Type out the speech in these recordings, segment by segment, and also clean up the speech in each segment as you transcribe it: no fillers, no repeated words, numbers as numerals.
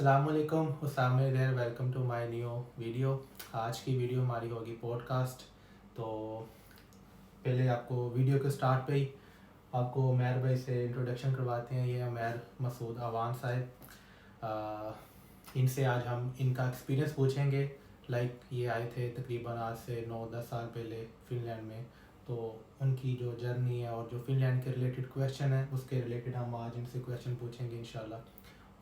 अस्सलामुअलैकुम Hussam there, welcome to my new video. आज की वीडियो हमारी होगी पॉडकास्ट। तो पहले आपको वीडियो के स्टार्ट पे ही आपको उमैर भाई से इंट्रोडक्शन करवाते हैं। ये उमैर मसूद अवान साहब, इनसे आज हम इनका एक्सपीरियंस पूछेंगे। लाइक ये आए थे तकरीबन आज से 9-10 साल पहले फ़िनलैंड में। तो उनकी जो जर्नी है और जो फ़िनलैंड के रिलेटेड क्वेश्चन है उसके रिलेटेड हम आज इनसे क्वेश्चन पूछेंगे इंशाल्लाह,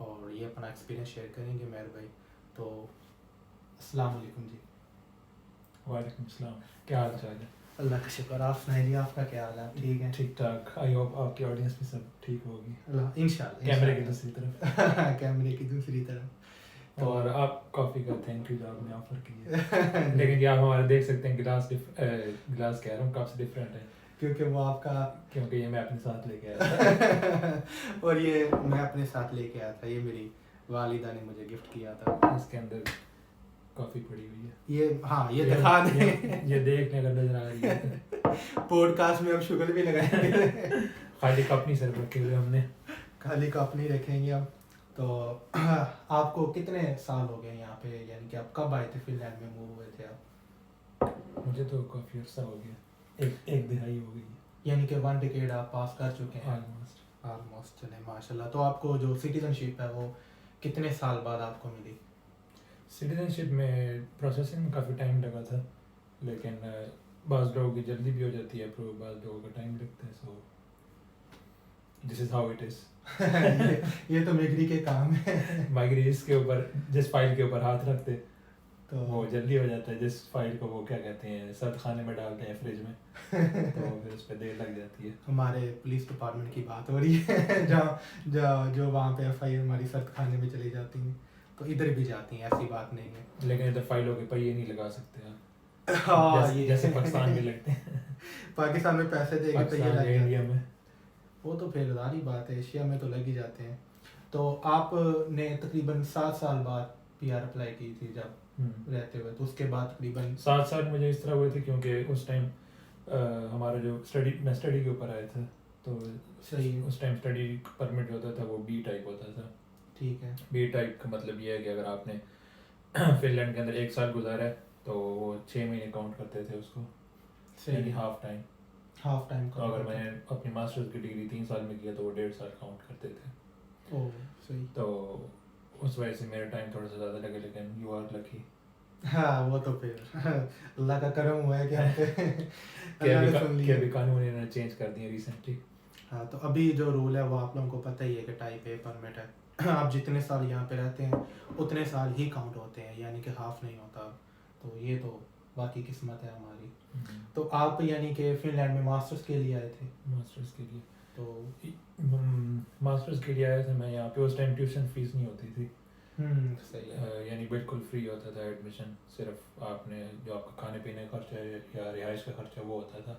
और ये अपना एक्सपीरियंस शेयर करेंगे मेहर भाई। तो अस्सलाम वालेकुम जी। वालेकुम सलाम। क्या हाल चाल है? अल्लाह का शुक्र, आप सुनाइए, आपका क्या हाल है? आप ठीक हैं? ठीक ठाक। आई होप आपकी ऑडियंस भी सब ठीक होगी। अल्लाह इंशाल्लाह कैमरे की दूसरी तरफ। कैमरे की दूसरी तरफ। तो और आप कॉफ़ी का थैंक यू जो आपने ऑफर की है। लेकिन ये आप हमारे देख सकते हैं गिलास कह रहा हूँ कप से डिफरेंट है, क्योंकि वो आपका क्योंकि ये मैं अपने साथ लेके आया था। और ये मैं अपने साथ लेके आया था। ये मेरी वालिदा ने मुझे गिफ्ट किया था। इसके अंदर कॉफ़ी पड़ी हुई है। ये हाँ, ये दिखा दें। ये देखने का नजर आ रही है। पॉडकास्ट में अब शुगर भी लगाएंगे। खाली कप नहीं सर रखे हुए हमने। खाली कप नहीं रखेंगे अब। तो आपको कितने साल हो गए यहाँ पे, यानी कि आप कब आए थे फिनलैंड में, मूव हुए थे आप? मुझे तो काफ़ी अर्सा हो गया, एक दिहाई हो गई, यानी कि 1 डिकेड आप पास कर चुके हैं ऑलमोस्ट। चले माशाल्लाह। तो आपको जो सिटीजनशिप है वो कितने साल बाद आपको मिली? सिटीजनशिप में प्रोसेसिंग में काफ़ी टाइम लगा था, लेकिन बाज़ लोगों की जल्दी भी हो जाती है, फिर बाज़ लोगों का टाइम लगता है। So this is how it is. ये तो मिग्री के काम है। माइग्रेस के ऊपर जिस फाइल के ऊपर हाथ रखते तो वो जल्दी हो जाता है, जिस फाइल को वो क्या कहते हैं सर्द खाने में डालते हैं फ्रिज में, तो फिर उस पर देर लग जाती है। हमारे पुलिस डिपार्टमेंट की बात हो रही है जहाँ जो वहाँ पे FIR हमारी सर्द खाने में चली जाती हैं, तो इधर भी जाती हैं, ऐसी बात नहीं है। लेकिन इधर फाइलों के पहिए नहीं लगा सकते आप। हाँ, ये जैसे पाकिस्तान में लगते हैं। पाकिस्तान में पैसे देके तो ये पाकिस्तान लग या इंडिया जाते हैं। में वो तो फिर जारी बात है, एशिया में तो लग ही जाते हैं। तो आपने तकरीबन 7 साल बाद PR अप्लाई की थी जब रहते हुए, तो उसके बाद तकरीबन 7 साल मुझे इस तरह हुए थे क्योंकि उस टाइम हमारा जो मैं स्टडी के ऊपर आया था, तो सही है। उस टाइम स्टडी परमिट होता था वो B टाइप होता था। ठीक है। B टाइप का मतलब ये है कि अगर आपने फिनलैंड के अंदर 1 साल गुजारा है तो वो 6 महीने काउंट करते थे उसको, सही यानी है। Half time. हाफ टाइम तो अगर मैंने अपनी मास्टर्स की डिग्री 3 साल में किया तो वो 1.5 साल काउंट करते थे। ओह सही। तो उस वजह से मेरा टाइम थोड़ा सा ज़्यादा लगे, लेकिन यू आर लकी। हाँ, वो तो फिर अल्लाह का करम हुआ है कि हम पे कि अल्लाह ने सुन कि लिया। अभी कानून इन्होंने चेंज कर दिए रिसेंटली। हाँ, तो अभी जो रूल है वो आप लोगों को पता ही है कि टाइप ए परमिट है। आप जितने साल यहाँ पे रहते हैं उतने साल ही काउंट होते हैं, यानी कि हाफ नहीं होता। तो ये तो बाकी किस्मत है हमारी। तो आप यानी कि फिनलैंड में मास्टर्स के लिए आए थे? मास्टर्स के लिए तो मास्टर्स के लिए आया था मैं यहाँ पे। उस टाइम ट्यूशन फीस नहीं होती थी, सही है। यानी बिल्कुल फ्री होता था एडमिशन। सिर्फ आपने जो आपका खाने पीने का खर्चा है या रिहाइश का खर्चा वो होता था।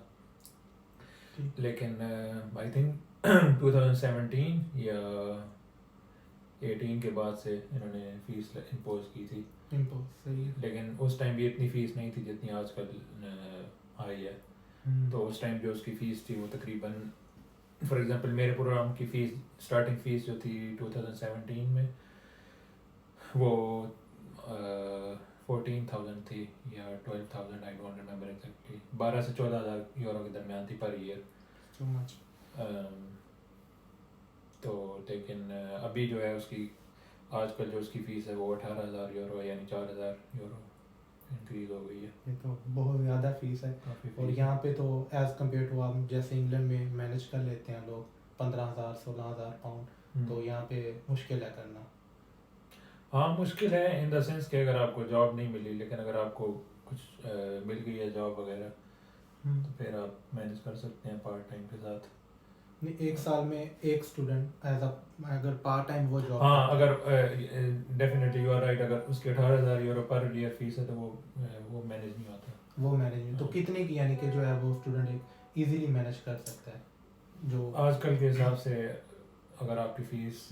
लेकिन आई थिंक 2017 या 18 के बाद से इन्होंने फीस इम्पोज की थी। सही है। लेकिन उस टाइम भी इतनी फ़ीस नहीं थी जितनी आजकल आई है। तो उस टाइम जो उसकी फ़ीस थी वो तकरीबन, फॉर एग्जांपल मेरे प्रोग्राम की फ़ीस, स्टार्टिंग फ़ीस जो थी 2017 में वो 14,000 थी या 12,000, आई डोंट रिमेंबर एग्जैक्टली। 12 से 14,000 यूरो के दरमियान थी पर ईयर। So much. तो लेकिन अभी जो है उसकी आजकल जो उसकी फ़ीस है वो 18,000 यूरो, यानी 4,000 यूरो इंक्रीज़ हो गई है। ये तो बहुत ज़्यादा फीस है। काफ़ी और यहाँ पे तो एज़ कम्पेयर टू आप जैसे इंग्लैंड में मैनेज कर लेते हैं लोग 15,000 16,000 पाउंड, तो यहाँ पे मुश्किल है करना। हाँ मुश्किल है इन द सेंस कि अगर आपको जॉब नहीं मिली, लेकिन अगर आपको कुछ मिल गई है जॉब वगैरह तो फिर आप मैनेज कर सकते हैं पार्ट टाइम के साथ। नहीं, 1 साल में एक स्टूडेंट एज अगर पार्ट टाइम वो जॉब हाँ अगर डेफिनेटली यू आर राइट, अगर उसके 18,000 यूरो पर ईयर फीस है तो वो मैनेज नहीं होता। वो मैनेज तो कितने की, यानी कि जो है वो स्टूडेंट एक ईजीली मैनेज कर सकता है जो आजकल के हिसाब से अगर आपकी फ़ीस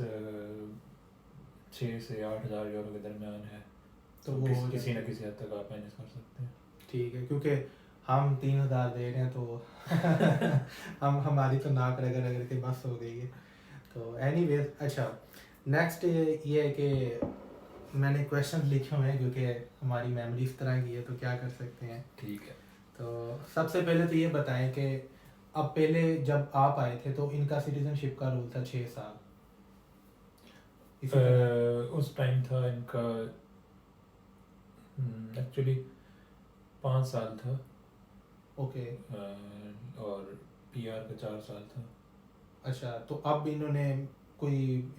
6 से 8,000 यूरो के दरमियान है तो वो किसी न किसी हद तक आप मैनेज कर सकते हैं। ठीक है, क्योंकि हम 3,000 दे रहे हैं तो हमारी तो नाक रगड़ रगड़ के बस हो गई है। तो एनीवेज, अच्छा नेक्स्ट ये है कि मैंने क्वेश्चन लिखे हुए हैं क्योंकि हमारी मेमोरी इस तरह की है, तो क्या कर सकते हैं। ठीक है। तो सबसे पहले तो ये बताएं कि अब पहले जब आप आए थे तो इनका सिटीजनशिप का रूल था 6 साल, इसी तरह। उस टाइम था इनका एक्चुअली 5 साल था। ओके। और पीआर का 4 साल था। अच्छा, तो अब इन्होंने कोई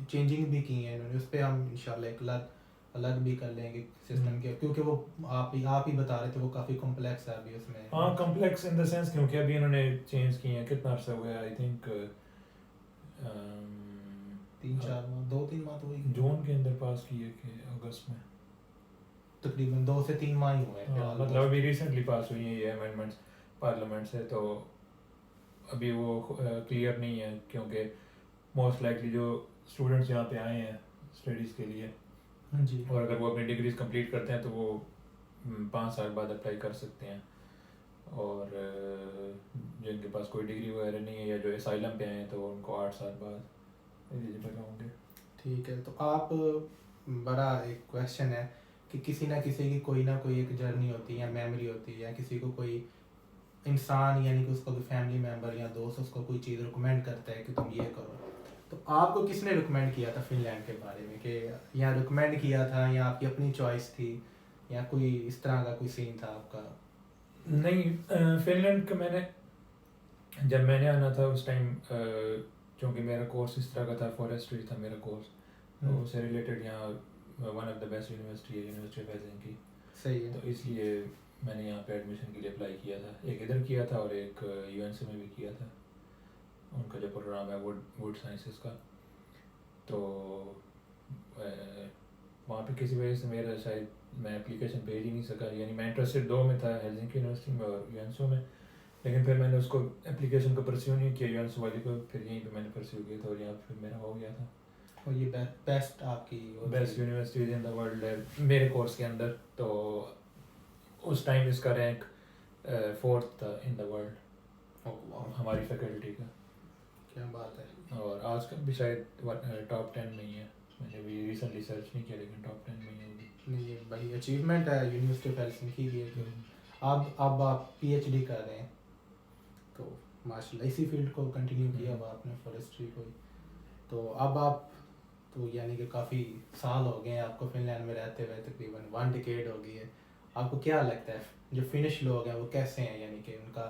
चेंजिंग भी की है इन्होंने, उस पर हम इंशाल्लाह एक अलग अलग भी कर लेंगे सिस्टम के, क्योंकि वो आप ही बता रहे थे वो काफ़ी कॉम्प्लेक्स है अभी उसमें। हाँ, कॉम्प्लेक्स इन द सेंस क्योंकि अभी इन्होंने चेंज किए हैं। कितना अर्सा हुआ है? आई थिंक 3-4 माह, 2-3 माह तो हुई। जून के अंदर पास किए कि अगस्त में। तकरीबन 2 से 3 माह ही हुए हैं हाँ, मतलब अभी रिसेंटली पास हुई हैं ये अमेंडमेंट्स पार्लियामेंट से। तो अभी वो क्लियर नहीं है क्योंकि मोस्ट लाइकली जो स्टूडेंट्स यहाँ पे आए हैं स्टडीज़ के लिए, हाँ जी। और अगर वो अपनी डिग्रीज कंप्लीट करते हैं तो वो 5 साल बाद अप्लाई कर सकते हैं। और जिनके पास कोई डिग्री वगैरह नहीं है या जो असाइलम पे आए हैं तो उनको 8 साल बाद एलिजिबल होंगे। ठीक है, तो आप बड़ा एक क्वेश्चन है कि किसी ना किसी की कोई ना कोई एक जर्नी होती है या मेमोरी होती है, या किसी को कोई इंसान यानी कि उसका कोई फैमिली मेम्बर या दोस्त उसको कोई चीज़ रिकमेंड करता है कि तुम ये करो, तो आपको किसने रिकमेंड किया था फिनलैंड के बारे में, कि या रिकमेंड किया था या आपकी अपनी चॉइस थी, या कोई इस तरह का कोई सीन था आपका? नहीं, फिनलैंड का जब मैंने आना था उस टाइम, क्योंकि मेरा कोर्स इस तरह का था, फॉरेस्ट्री था मेरा कोर्स, तो उससे रिलेटेड यहाँ one of the best university है, यूनिवर्सिटी ऑफ हेलसिंकी। सही है। तो इसलिए मैंने यहाँ पे एडमिशन के लिए अप्लाई किया था। एक इधर किया था और एक यूएनसी में भी किया था। उनका जो प्रोग्राम है वुड साइंसेस का। तो वहाँ पे किसी वजह से मेरा शायद मैं एप्लीकेशन भेज ही नहीं सका, यानी मैं इंटरेस्टेड दो में था, हेलसिंकी यूनिवर्सिटी में और यूएनसो में। लेकिन फिर मैंने उसको एप्लीकेशन को परस्यू नहीं किया यूएनसो वाली को, फिर यहीं पे मैंने परस्यू किया था और यहाँ फिर मेरा हो गया था। और ये बेस्ट आपकी best universities in the world है मेरे कोर्स के अंदर। तो उस टाइम इसका रैंक 4th था इन द वर्ल्ड हमारी फैकल्टी का। क्या बात है। और आज का भी शायद टॉप 10 में ही है। मैंने भी रिसेंटली सर्च नहीं किया लेकिन टॉप 10 में ही होगी। नहीं, ये भाई अचीवमेंट है यूनिवर्सिटी ऑफ हेलसिंकी की। अब आप पीएचडी कर रहे हैं, तो माशाल्लाह इसी फील्ड को कंटिन्यू किया हुआ आपने, फॉरेस्ट्री को ही। तो अब आप तो यानी कि काफ़ी साल हो गए हैं आपको फिनलैंड में रहते हुए, तकरीबन 1 डिकेड हो गई है। आपको क्या लगता है जो फिनिश लोग हैं वो कैसे हैं, यानी कि उनका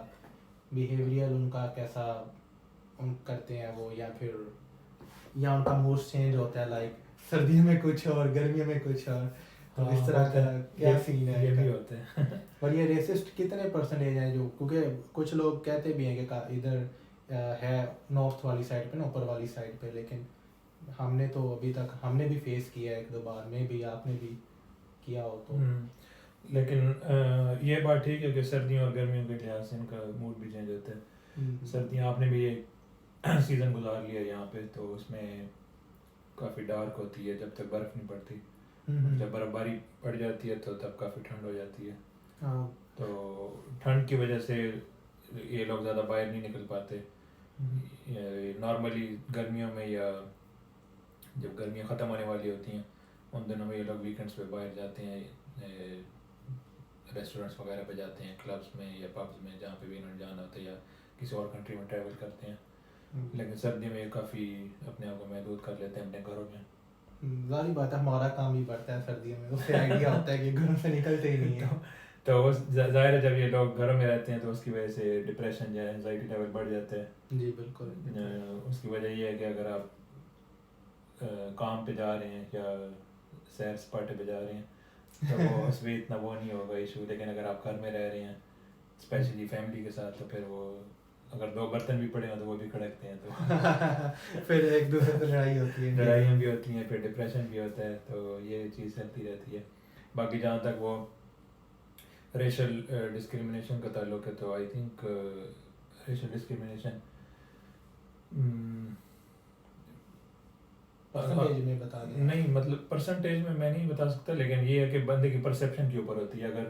बिहेवियर उनका कैसा उन करते हैं वो, या फिर या उनका मूड चेंज होता है, लाइक सर्दियों में कुछ और गर्मियों में कुछ और, तो इस तरह का क्या सीन है ये भी इनका? होते हैं। और ये रेसिस्ट कितने परसेंटेज हैं जो, क्योंकि कुछ लोग कहते भी हैं कि इधर है नॉर्थ वाली साइड पे ना, ऊपर वाली साइड पे, लेकिन हमने तो अभी तक हमने भी फेस किया है 1-2 बार में भी, आपने भी किया हो तो। लेकिन ये बात ठीक है कि सर्दियों और गर्मियों के लिहाज से इनका मूड भी चेंज होता है। सर्दियाँ आपने भी ये सीज़न गुजार लिया यहाँ पे, तो उसमें काफ़ी डार्क होती है जब तक बर्फ़ नहीं पड़ती। जब बर्फबारी पड़ जाती है तो तब काफ़ी ठंड हो जाती है। तो ठंड की वजह से ये लोग ज़्यादा बाहर नहीं निकल पाते। नॉर्मली गर्मियों में या जब गर्मियाँ ख़त्म होने वाली होती हैं उन दिनों में ये लोग वीकेंड्स पे बाहर जाते हैं, रेस्टोरेंट्स वगैरह पे जाते हैं, क्लब्स में या पब्स में, जहाँ पे भी इन्होंने जाना होता है, या किसी और कंट्री में ट्रैवल करते हैं। लेकिन सर्दी में काफ़ी अपने आप को महदूद कर लेते हैं अपने घरों में। जारी बात है, हमारा काम ही बढ़ता है सर्दियों में, उससे आइडिया होता है कि घरों से निकलते ही नहीं है। तो जाहिर है जब ये लोग घरों में रहते हैं तो उसकी वजह से डिप्रेशन या एंजाइटी लेवल बढ़ जाता है। जी बिल्कुल। उसकी वजह ये है कि अगर आप काम पे जा रहे हैं या सैर सपाटे पे जा रहे हैं तो वो उसमें इतना वो नहीं होगा इशू। लेकिन अगर आप घर में रह रहे हैं स्पेशली फैमिली के साथ, तो फिर वो अगर 2 बर्तन भी पड़े हैं तो वो भी खड़कते हैं, तो फिर एक दूसरे से लड़ाई होती है, लड़ाइयाँ भी होती हैं, फिर डिप्रेशन भी होता है। तो ये चीज़ चलती रहती है। बाकी जहाँ तक वो रेशल डिस्क्रिमिनेशन का ताल्लुक है, तो I think racial discrimination percentage में बता दें। नहीं, मतलब परसेंटेज में मैं नहीं बता सकता, लेकिन ये है कि बंदे की परसेप्शन के ऊपर होती है। अगर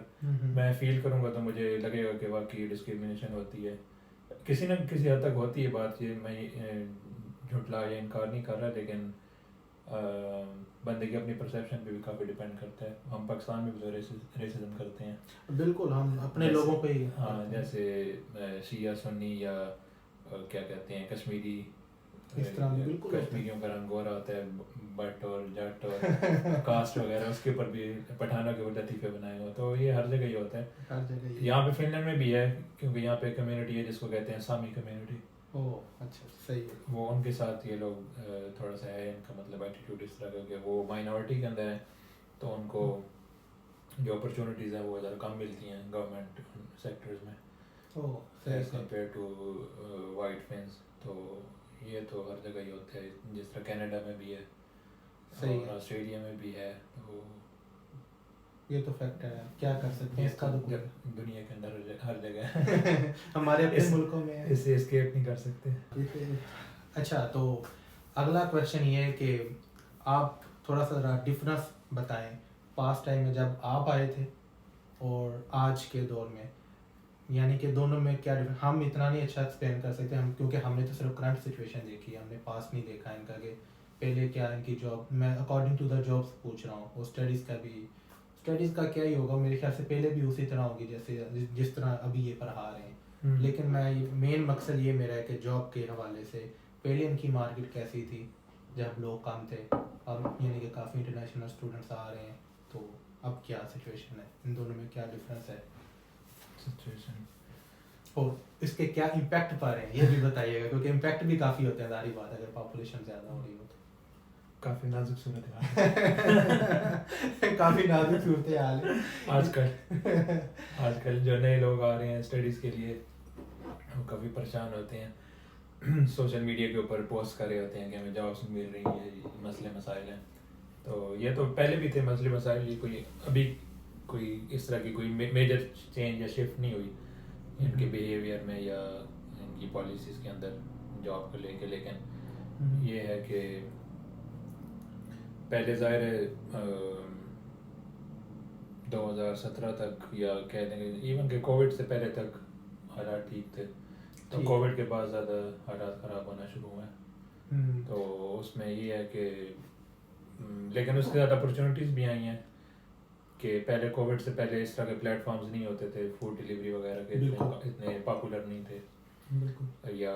मैं फील करूँगा तो मुझे लगेगा कि वाकई डिस्क्रिमिनेशन होती है, किसी न किसी हद तक होती है बात। ये मैं झुटला या इनकार नहीं कर रहा, लेकिन बंदे की अपनी परसेप्शन पे भी काफ़ी डिपेंड करता है। हम पाकिस्तान में भी तो रेसिज्म करते हैं। बिल्कुल, हम अपने जैसे लोगों पे ही हाँ, करते हैं। जैसे शिया सुन्नी या क्या कहते हैं कश्मीरी, इस तरह भी बिल्कुल होता है। कश्मीरियों का रंग गोरा होता है, बट और जट और कास्ट वगैरह, उसके ऊपर भी पठानों के ऊपर लतीफ़े बनाए हुए। तो ये हर जगह ही होता है। हर जगह ये। यहाँ पे फिनलैंड में भी है, क्योंकि यहाँ पे कम्युनिटी है जिसको कहते हैं सामी कम्युनिटी। ओह अच्छा, सही है। वो उनके साथ ये लोग थोड़ा सा है इनका मतलब एटीट्यूड इस तरह का कि वो माइनॉरिटी के अंदर है, तो उनको जो अपॉर्चुनिटीज़ हैं वो ज़्यादा कम मिलती हैं गवर्नमेंट सेक्टर्स में ओह सही एज सही। Compare to white fins. तो ये तो हर जगह ही होता है, जिस तरह कनाडा में भी है सही और है। ऑस्ट्रेलिया में भी है। तो ये तो फैक्ट है, क्या कर सकते हैं इसका तो कोई दुनिया के अंदर हर जगह हमारे अपने मुल्कों में है। इससे एस्केप नहीं कर सकते। अच्छा, तो अगला क्वेश्चन ये है कि आप थोड़ा सा डिफरेंस बताएं पास्ट टाइम में जब आप आए थे और आज के दौर में, यानी कि दोनों में क्या डिफरेंस। हम इतना नहीं अच्छा एक्सप्लेन कर सकते हम, क्योंकि हमने तो सिर्फ करंट सिचुएशन देखी है, हमने पास्ट नहीं देखा इनका कि पहले क्या इनकी जॉब। मैं अकॉर्डिंग टू द जॉब्स पूछ रहा हूँ, और स्टडीज़ का भी, स्टडीज़ का क्या ही होगा, मेरे ख्याल से पहले भी उसी तरह होगी जैसे जिस तरह अभी ये पढ़ा रहे हैं। लेकिन मैं मेन मकसद ये मेरा है कि जॉब के हवाले से पहले इनकी मार्केट कैसी थी जब लोग कम थे, अब यानी कि काफ़ी इंटरनेशनल स्टूडेंट्स आ रहे हैं, तो अब क्या सिचुएशन है, इन दोनों में क्या डिफरेंस है सिचुएशन और इसके क्या इम्पैक्ट पा रहे हैं ये भी बताइएगा, क्योंकि इम्पैक्ट भी काफ़ी होता है, सारी बात अगर पॉपुलेशन ज़्यादा हो रही हो तो। काफ़ी नाजुक सूरत है काफ़ी नाजुक सूरत हाल है आजकल जो नए लोग आ रहे हैं स्टडीज़ के लिए वो काफ़ी परेशान होते हैं। सोशल मीडिया के ऊपर पोस्ट कर रहे होते हैं कि हमें जॉब्स मिल रही है, ये मसले मसाइल हैं। तो ये तो पहले भी थे मसले मसाइल, ये कोई अभी कोई इस तरह की कोई मेजर चेंज या शिफ्ट नहीं हुई इनके बिहेवियर में या इनकी पॉलिसीज़ के अंदर जॉब को लेके। लेकिन ये है कि पहले ज़ाहिर है 2017 तक या कह देंगे इवन के कोविड से पहले तक हालात ठीक थे, तो कोविड के बाद ज़्यादा हालात ख़राब होना शुरू हुए। तो उसमें ये है कि लेकिन उसके साथ अपॉर्चुनिटीज़ भी आई हैं कि पहले कोविड से पहले इस तरह के प्लेटफॉर्म्स नहीं होते थे, फूड डिलीवरी वगैरह के इतने पॉपुलर नहीं थे, या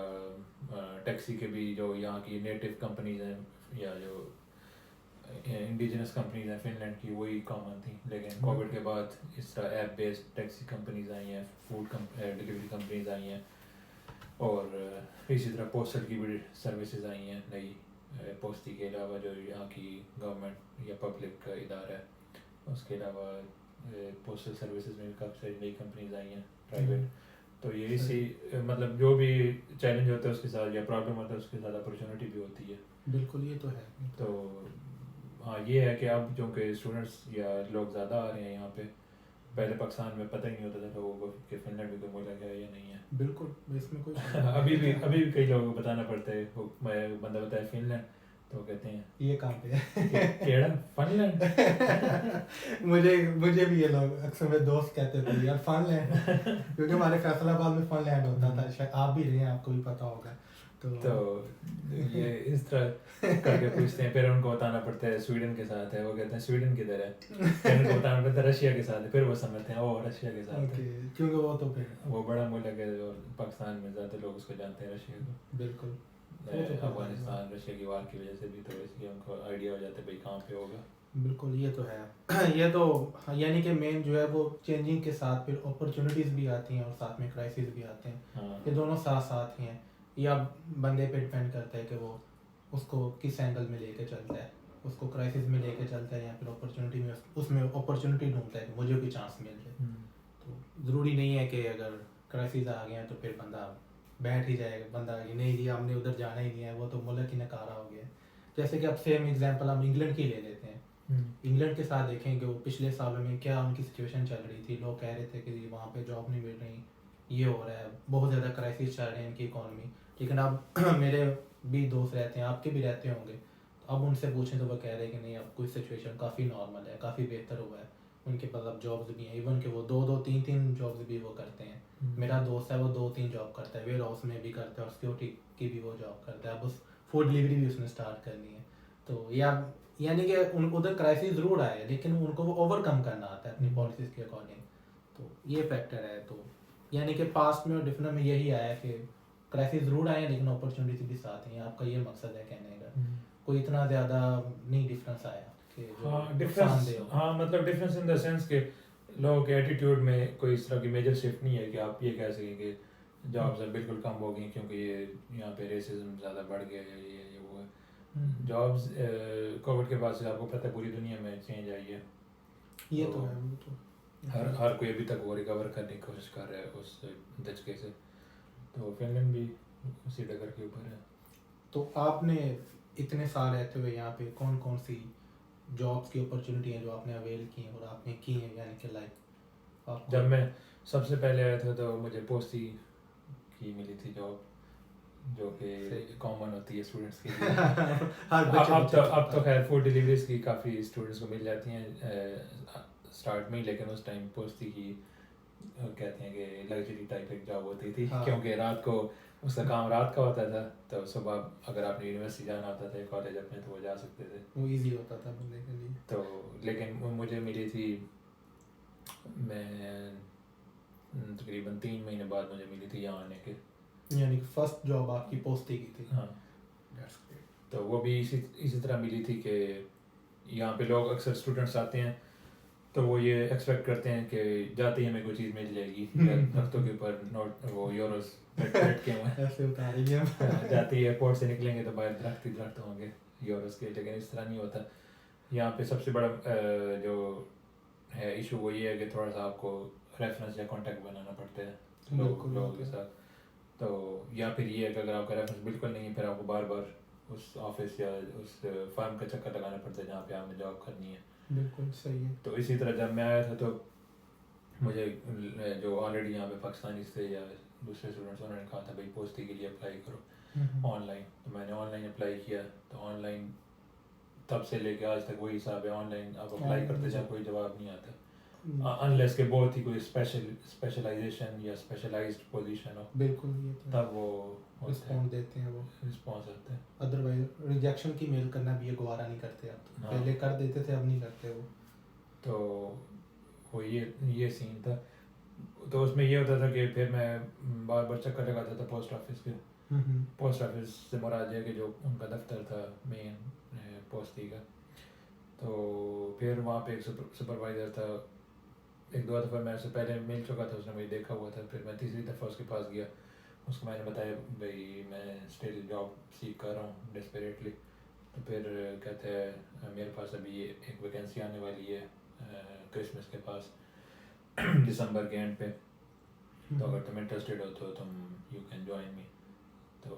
टैक्सी के भी जो यहाँ की नेटिव कंपनीज हैं या जो इंडिजिनस कंपनीज हैं फिनलैंड की, वही कॉमन थी। लेकिन कोविड के बाद इस तरह ऐप बेस्ड टैक्सी कंपनीज आई हैं, फूड डिलीवरी कंपनीज आई हैं, और इसी तरह पोस्टल की भी सर्विसेज आई हैं नई। पोस्टी के अलावा जो यहाँ की गवर्नमेंट या पब्लिक का इदारा है, उसके अलावा पोस्टल सर्विसेज में भी काफ़ी सारी नई कंपनीज आई हैं प्राइवेट। तो ये इसी मतलब जो भी चैलेंज होता है उसके साथ या प्रॉब्लम होता है उसके साथ अपॉर्चुनिटी भी होती है। बिल्कुल, ये तो है। तो हाँ, ये है कि अब जो कि स्टूडेंट्स या लोग ज़्यादा आ रहे हैं यहाँ पे, पहले पाकिस्तान में पता ही नहीं होता था लोगों को कि फिनलैंड भी कोई मुल्क है या नहीं है। बिल्कुल, इसमें कोई अभी भी कई लोगों को बताना पड़ता है, बंदा बताया फिनलैंड तो कहते हैं ये कहाँ पे है केड़ा फिनलैंड। मुझे भी ये लोग अक्सर मेरे दोस्त कहते थे यार फनलैंड, क्योंकि हमारे फैसलाबाद में फनलैंड होता था, शायद आप भी रहे हैं, आपको भी पता होगा। तो ये इस तरह करके पूछते हैं, फिर उनको बताना पड़ता है स्वीडन के साथ है, वो कहते हैं स्वीडन किधर है, फिर उनको बताना पड़ता है रशिया के साथ है, फिर वो समझते हैं ओ रशिया के साथ है, क्योंकि वो तो फिर वो बड़ा मुल्क है और पाकिस्तान में ज़्यादा लोग उसको जानते हैं रशिया को। बिल्कुल। अफगानिस्तान रशिया की वार की वजह से भी, तो इसलिए उनको आइडिया हो जाता है भाई कहाँ पे होगा। बिल्कुल, ये तो है ये तो यानी कि मेन जो है वो चेंजिंग के साथ फिर अपॉर्चुनिटीज़ भी आती हैं और साथ में क्राइसिस भी आते हैं। हाँ। ये दोनों साथ साथ ही हैं, या बंदे पे डिपेंड करता है कि वो उसको किस एंगल में लेके चलता है, उसको क्राइसिस में लेके चलता है या फिर अपॉर्चुनिटी में उसमें अपॉर्चुनिटी ढूंढता है कि मुझे कोई चांस मिल जाए। तो ज़रूरी नहीं है कि अगर क्राइसिस आ गया तो फिर बंदा बैठ ही जाएगा, बंदा नहीं जी हमने उधर जाना ही नहीं है, वो तो मुल्क ही नकारा हो गया। जैसे कि अब सेम एग्जांपल हम इंग्लैंड की ले लेते हैं। इंग्लैंड के साथ देखें कि वो पिछले सालों में क्या उनकी सिचुएशन चल रही थी, लोग कह रहे थे कि वहाँ पे जॉब नहीं मिल रही, ये हो रहा है, बहुत ज़्यादा क्राइसिस चल रहे हैं इनकी इकॉनमी। लेकिन अब मेरे भी दोस्त रहते हैं, आपके भी रहते होंगे, तो अब उनसे पूछें तो वो कह रहे हैं कि नहीं अब कोई सिचुएशन काफ़ी नॉर्मल है, काफ़ी बेहतर हुआ है, उनके पास अब जॉब्स भी हैं, इवन कि वो 2-2 3-3 जॉब्स भी वो करते हैं। मेरा दोस्त है वो 2-3 जॉब करता है, वेयर हाउस में भी करता है और सिक्योरिटी की भी वो जॉब करता है, अब उस फूड डिलीवरी भी उसने स्टार्ट करनी है। तो यानी कि उन उधर क्राइसिस ज़रूर आए लेकिन उनको वो ओवरकम करना आता है अपनी पॉलिसीज़ के अकॉर्डिंग। तो ये फैक्टर है। तो यानी कि पास्ट में और डिफरेंट में यही आया कि क्राइसिस ज़रूर आए लेकिन अपॉर्चुनिटी भी साथ हैं। आपका ये मकसद है कहने का। कोई इतना ज़्यादा नहीं डिफरेंस आया कि जो हाँ डिफरेंस, नुकसानदेह हो। हाँ मतलब डिफरेंस इन द सेंस के लोगों के एटीट्यूड में कोई इस तरह की मेजर शिफ्ट नहीं है कि आप ये कह सकें कि जॉब्स अब बिल्कुल कम हो गई क्योंकि ये यहाँ पे रेसिज्म ज़्यादा बढ़ गया है, ये वो है। जॉब्स कोविड के बाद से आपको पता है पूरी दुनिया में चेंज आई है। ये तो है, वो तो हर कोई अभी तक वो रिकवर करने की कोशिश कर रहा है उस धचके से। तो फिनलैंड भी उसी डगर के ऊपर है। तो आपने इतने साल रहते हुए यहाँ पे कौन कौन सी जॉब्स की अपॉर्चुनिटी हैं जो आपने अवेल की हैं और आपने की हैं, यानी कि लाइक आपको जब मैं सबसे पहले आया था तो मुझे पोस्टी की मिली थी जॉब, जो कि कॉमन होती है स्टूडेंट्स के लिए। हर बच्चे अब तो खैर फूड डिलीवरीज की काफ़ी स्टूडेंट्स को मिल जाती हैं स्टार्ट में, लेकिन उस टाइम पोस्टी की कहते हैं कि लग्जरी टाइप एक जॉब होती थी। हाँ। क्योंकि रात को उसका काम रात का होता था, तो सुबह अगर आपने यूनिवर्सिटी जाना होता था कॉलेज अपने तो वो जा सकते थे, वो इजी होता था बंदे के लिए। तो लेकिन वो मुझे मिली थी, मैं तकरीबन 3 महीने बाद मुझे मिली थी यहाँ आने के। यानी कि फर्स्ट जॉब आपकी पोस्टी की थी। हाँ That's great. तो वो भी इसी तरह मिली थी कि यहाँ पे लोग अक्सर स्टूडेंट्स आते हैं तो वो ये एक्सपेक्ट करते हैं कि जाते ही हमें कोई चीज़ मिल जाएगी, दरख्तों के ऊपर नोट वो यूरोस लटके हुए हैं। ऐसे उतारेंगे हम। जाते ही एयरपोर्ट से निकलेंगे तो बाहर दरख्त ही दरख्त होंगे यूरोस के, लेकिन इस तरह नहीं होता। यहाँ पे सबसे बड़ा जो है इशू वो ये है कि थोड़ा सा आपको रेफरेंस या कांटेक्ट बनाना पड़ता है लोगों के साथ। तो या फिर ये है कि अगर आपका रेफरेंस बिल्कुल नहीं है फिर आपको बार बार उस ऑफिस या उस फर्म का चक्कर लगाना पड़ता है जहाँ पे आपने जॉब करनी है। बिल्कुल सही है। तो इसी तरह जब मैं आया था तो मुझे जो ऑलरेडी यहाँ पे पाकिस्तानी थे या दूसरे स्टूडेंट्स उन्होंने कहा था भाई पोस्टी के लिए अप्लाई करो ऑनलाइन। तो मैंने ऑनलाइन अप्लाई किया, तो ऑनलाइन तब से लेके आज तक वही हिसाब है, ऑनलाइन आप अप्लाई करते जाए कोई जवाब नहीं आता अनलेस के बहुत ही कोई स्पेशलाइजेशन या स्पेशलाइज्ड पोजीशन हो, बिल्कुल ये तो तब वो रिस्पॉन्स देते हैं, वो रिस्पॉन्स आता है। अदरवाइज रिजेक्शन की मेल करना भी ये गवारा नहीं करते अब तो। हाँ। पहले कर देते थे, अब नहीं करते वो। तो वो ये सीन था। तो उसमें ये होता था कि फिर मैं बार बार चक्कर लगाता था पोस्ट ऑफिस के। पोस्ट ऑफिस से मुराद है कि जो उनका दफ्तर था मेन पोस्टी का, तो फिर वहाँ पे एक सुपरवाइज़र था। एक दो दफ़ा मैं उससे पहले मिल चुका था, उसने मुझे देखा हुआ था। फिर मैं तीसरी दफ़ा उसके पास गया, उसको मैंने बताया भाई मैं स्टिल जॉब सीख कर रहा हूँ डेस्परेटली। तो फिर कहते हैं मेरे पास अभी एक वैकेंसी आने वाली है क्रिसमस के पास दिसंबर के एंड पे, तो अगर तुम इंटरेस्टेड हो तो तुम यू कैन ज्वाइन मी। तो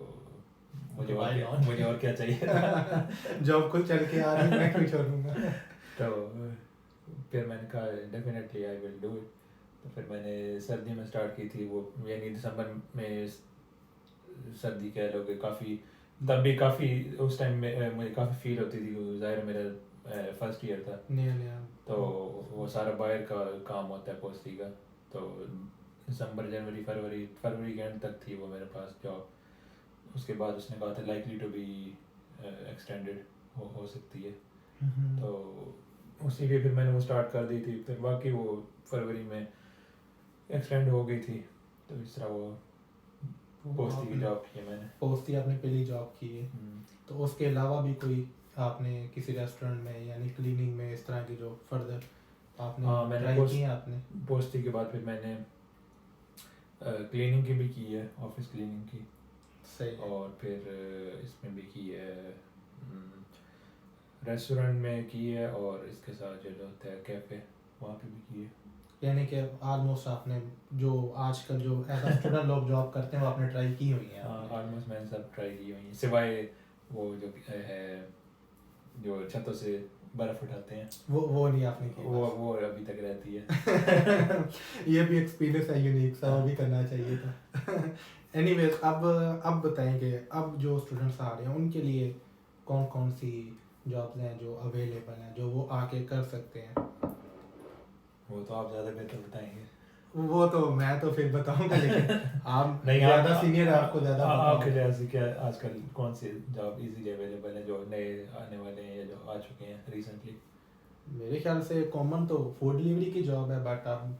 मुझे और क्या चाहिए जॉब को चल के आ रही है, मैं क्यों छोड़ूंगा। तो फिर मैंने कहा definitely I will do it. तो फिर मैंने सर्दी में स्टार्ट की थी वो, यानी दिसंबर में सर्दी कह लो कि काफ़ी, तब भी काफ़ी उस टाइम में मुझे काफ़ी फील होती थी। ज़ाहिर मेरा फर्स्ट ईयर था, नया तो वो सारा बाहर का काम होता है पोस्टी का। तो दिसंबर जनवरी फरवरी के एंड तक थी वो मेरे पास जॉब। उसके बाद उसने कहा था लाइकली टू बी एक्सटेंडेड हो सकती है, तो उसी लिए फिर मैंने वो स्टार्ट कर दी थी। फिर बाकी वो फरवरी में एक्सटेंड हो गई थी। तो इस तरह वो पोस्टी की जॉब की है मैंने। पोस्टी आपने पहली जॉब की है, तो उसके अलावा भी कोई आपने किसी रेस्टोरेंट में यानी क्लीनिंग में इस तरह की जो फर्दर आपने ट्राई की है? आपने पोस्टी के बाद फिर मैंने क्लीनिंग की भी की है, ऑफिस क्लीनिंग की। सही। और फिर इसमें भी की है, रेस्टोरेंट में की है, और इसके साथ जो होता है कैफ़े वहाँ पे भी की है। यानी कि ऑलमोस्ट आपने जो आजकल जो एज स्टूडेंट लोग जॉब करते हैं वो आपने ट्राई की हुई है? हाँ ऑलमोस्ट मैंने सब ट्राई की हुई है, सिवाय वो जो है जो छतों से बर्फ़ उठाते हैं वो नहीं आपने की? वो अभी तक रहती है। ये भी एक्सपीरियंस है यूनिक सा, वो भी करना चाहिए था। एनीवेज अब बताएंगे, अब जो स्टूडेंट्स आ रहे हैं उनके लिए कौन कौन सी जॉब्स हैं जो अवेलेबल हैं जो वो आके कर सकते हैं? वो तो आप ज़्यादा बेहतर बताएंगे। वो तो मैं तो फिर बताऊंगा, लेकिन आप नहीं ज़्यादा सीनियर है, आपको ज़्यादा पता आपके होगा। लिहाज से क्या आजकल कौन सी जॉब इजीली अवेलेबल है, जो नए आने वाले हैं या जो आ चुके हैं रिसेंटली? मेरे ख्याल से कॉमन तो फूड डिलीवरी की जॉब है, बट अब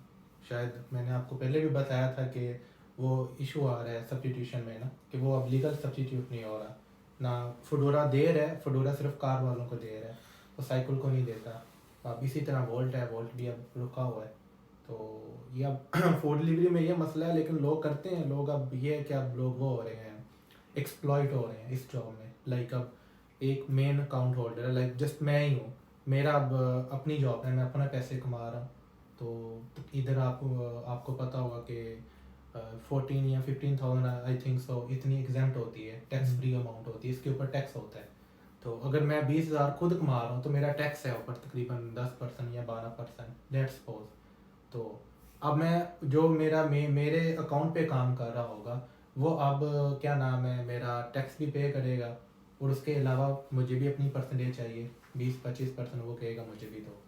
शायद मैंने आपको पहले भी बताया था कि वो इशू आ रहा है सब्सटीट्यूशन में ना, कि वो अब लीगल सब्सटीट्यूट नहीं हो रहा ना। फूडोरा दे रहा है, फूडोरा सिर्फ कार वालों को दे रहा है, वो साइकिल को नहीं देता। अब इसी तरह वोल्ट है, वोल्ट भी अब रुका हुआ है। तो ये अब फूड डिलीवरी में ये मसला है, लेकिन लोग करते हैं। लोग अब ये है कि अब लोग वो हो रहे हैं, एक्सप्लॉइट हो रहे हैं इस जॉब में। लाइक अब एक मेन अकाउंट होल्डर है, लाइक जस्ट मैं ही हूँ, मेरा अब अपनी जॉब है, मैं अपना पैसे कमा रहा हूँ। तो इधर आपको पता होगा कि 14 या 15,000 आई थिंक सो इतनी एग्जाम्प्ट होती है, टैक्स फ्री अमाउंट होती है, इसके ऊपर टैक्स होता है। तो अगर मैं 20,000 खुद कमा रहा हूँ तो मेरा टैक्स है ऊपर तकरीबन 10% या 12%, लेट्स सपोज। तो अब मैं जो मेरे अकाउंट पे काम कर रहा होगा, वो अब क्या नाम है, मेरा टैक्स भी पे करेगा, और उसके अलावा मुझे भी अपनी परसेंटेज चाहिए, 20-25% वो कहेगा मुझे भी दो।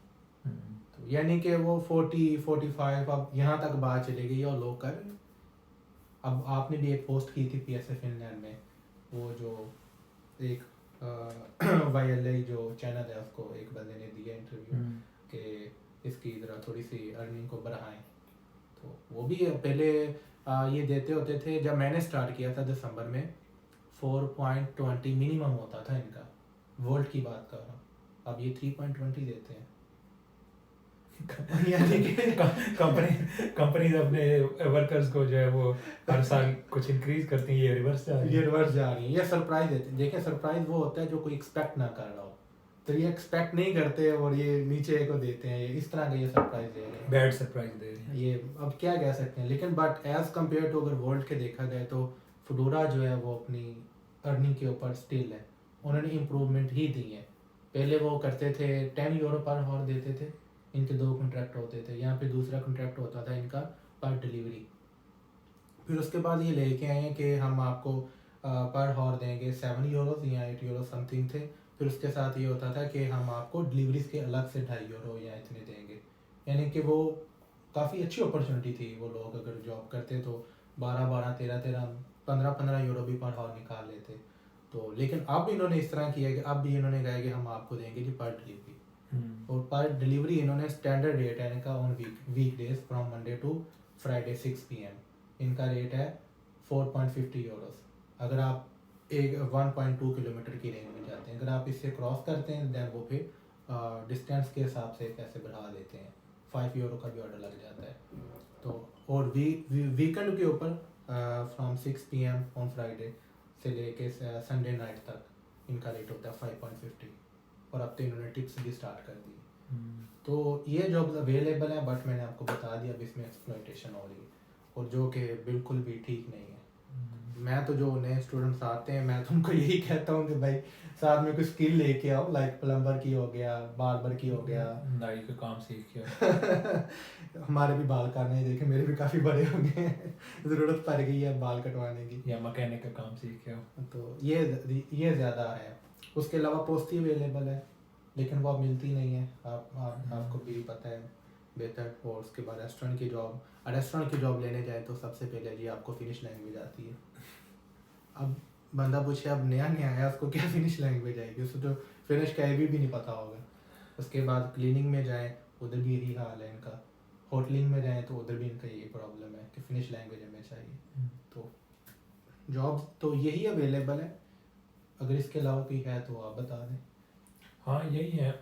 तो यानी कि वो 40-45 अब यहाँ तक बात चली गई और लोग कर रहे हैं। अब आपने भी एक पोस्ट की थी PSF फिनलैंड में, वो जो एक YLA जो चैनल है उसको एक बंदे ने दिया इंटरव्यू कि इसकी ज़रा थोड़ी सी अर्निंग को बढ़ाएं। तो वो भी पहले ये देते होते थे, जब मैंने स्टार्ट किया था दिसंबर में 4.20 मिनिमम होता था इनका, वोल्ट की बात कर रहा हूँ। अब ये 3.20 देते हैं। यानी कि कंपनीज अपने वर्कर्स को जो है वो हर साल कुछ इंक्रीज करती हैं, ये रिवर्स जा रही ये है। रिवर्स जा रही है, ये सरप्राइज देते हैं। देखिए सरप्राइज वो होता है जो कोई एक्सपेक्ट ना कर रहा हो, तो ये एक्सपेक्ट नहीं करते और ये नीचे को देते हैं, ये इस तरह का ये सरप्राइज दे रहे हैं, बैड सरप्राइज दे रही है। ये अब क्या कह सकते हैं। लेकिन बट एज कम्पेयर टू अगर वर्ल्ड के देखा जाए तो फूडोरा जो है वो अपनी अर्निंग के ऊपर स्टिल है, उन्होंने इम्प्रूवमेंट ही दी है। पहले वो करते थे 10 यूरो पर आवर देते थे, इनके 2 कॉन्ट्रैक्ट होते थे, यहाँ पे दूसरा कॉन्ट्रैक्ट होता था इनका पर डिलीवरी। फिर उसके बाद ये लेके आए हैं कि हम आपको पर हॉर देंगे 7 यूरोज़ या 8 यूरो समथिंग थे। फिर उसके साथ ये होता था कि हम आपको डिलीवरीज के अलग से 2.5 यूरो या इतने देंगे। यानी कि वो काफ़ी अच्छी अपॉर्चुनिटी थी। वो लोग अगर जॉब करते तो 12-12, 13-13, 15-15 यूरो भी पर हॉर निकाल लेते। तो लेकिन अब इन्होंने इस तरह किया कि अब भी इन्होंने कहा कि हम आपको देंगे जी पर डिलीवरी, और पर डिलीवरी इन्होंने स्टैंडर्ड रेट है इनका on week days from Monday to Friday 6 PM, इनका रेट है 4.50 यूरोस। अगर आप एक 1.2 किलोमीटर की रेंज में जाते हैं, अगर आप इससे क्रॉस करते हैं देन वो फिर डिस्टेंस के हिसाब से पैसे बढ़ा देते हैं, 5 यूरो का भी ऑर्डर लग जाता है। तो और वीकेंड के ऊपर फ्रॉम 6 PM ऑन फ्राइडे से लेके संडे नाइट तक इनका रेट होता है 5.50, और अब तो इन्होंने टिप्स भी स्टार्ट कर दी। तो ये जॉब्स अवेलेबल हैं, बट मैंने आपको बता दिया अब इसमें एक्सप्लॉयटेशन हो रही है, और जो कि बिल्कुल भी ठीक नहीं है। मैं तो जो नए स्टूडेंट्स आते हैं मैं तो उनको यही कहता हूँ कि भाई साथ में कुछ स्किल लेके आओ, लाइक प्लम्बर की हो गया, बार्बर की हो गया। नाई का काम सीख के हमारे भी बाल काटने देखे, मेरे भी काफ़ी बड़े हो गए हैं, ज़रूरत पड़ गई है बाल कटवाने की, या मैकेनिक का काम सीख के तो ये ज़्यादा है। उसके अलावा पोस्टी अवेलेबल है, लेकिन वो अब मिलती नहीं है, आपको भी पता है बेहतर। और उसके बाद रेस्टोरेंट की जॉब, रेस्टोरेंट की जॉब लेने जाए तो सबसे पहले जी आपको फिनिश लैंग्वेज आती है। अब बंदा पूछे अब नया नया आया उसको क्या फिनिश लैंग्वेज आएगी, उसको तो फिनिश का भी नहीं पता होगा। उसके बाद क्लीनिंग में जाएँ उधर भी यही हाल है इनका, होटलिंग में जाएँ तो उधर भी इनका यही प्रॉब्लम है कि फिनिश लैंग्वेज हमें चाहिए। तो जॉब तो यही अवेलेबल है, अगर इसके अलावा कोई है तो आप बता दें। हाँ यही है।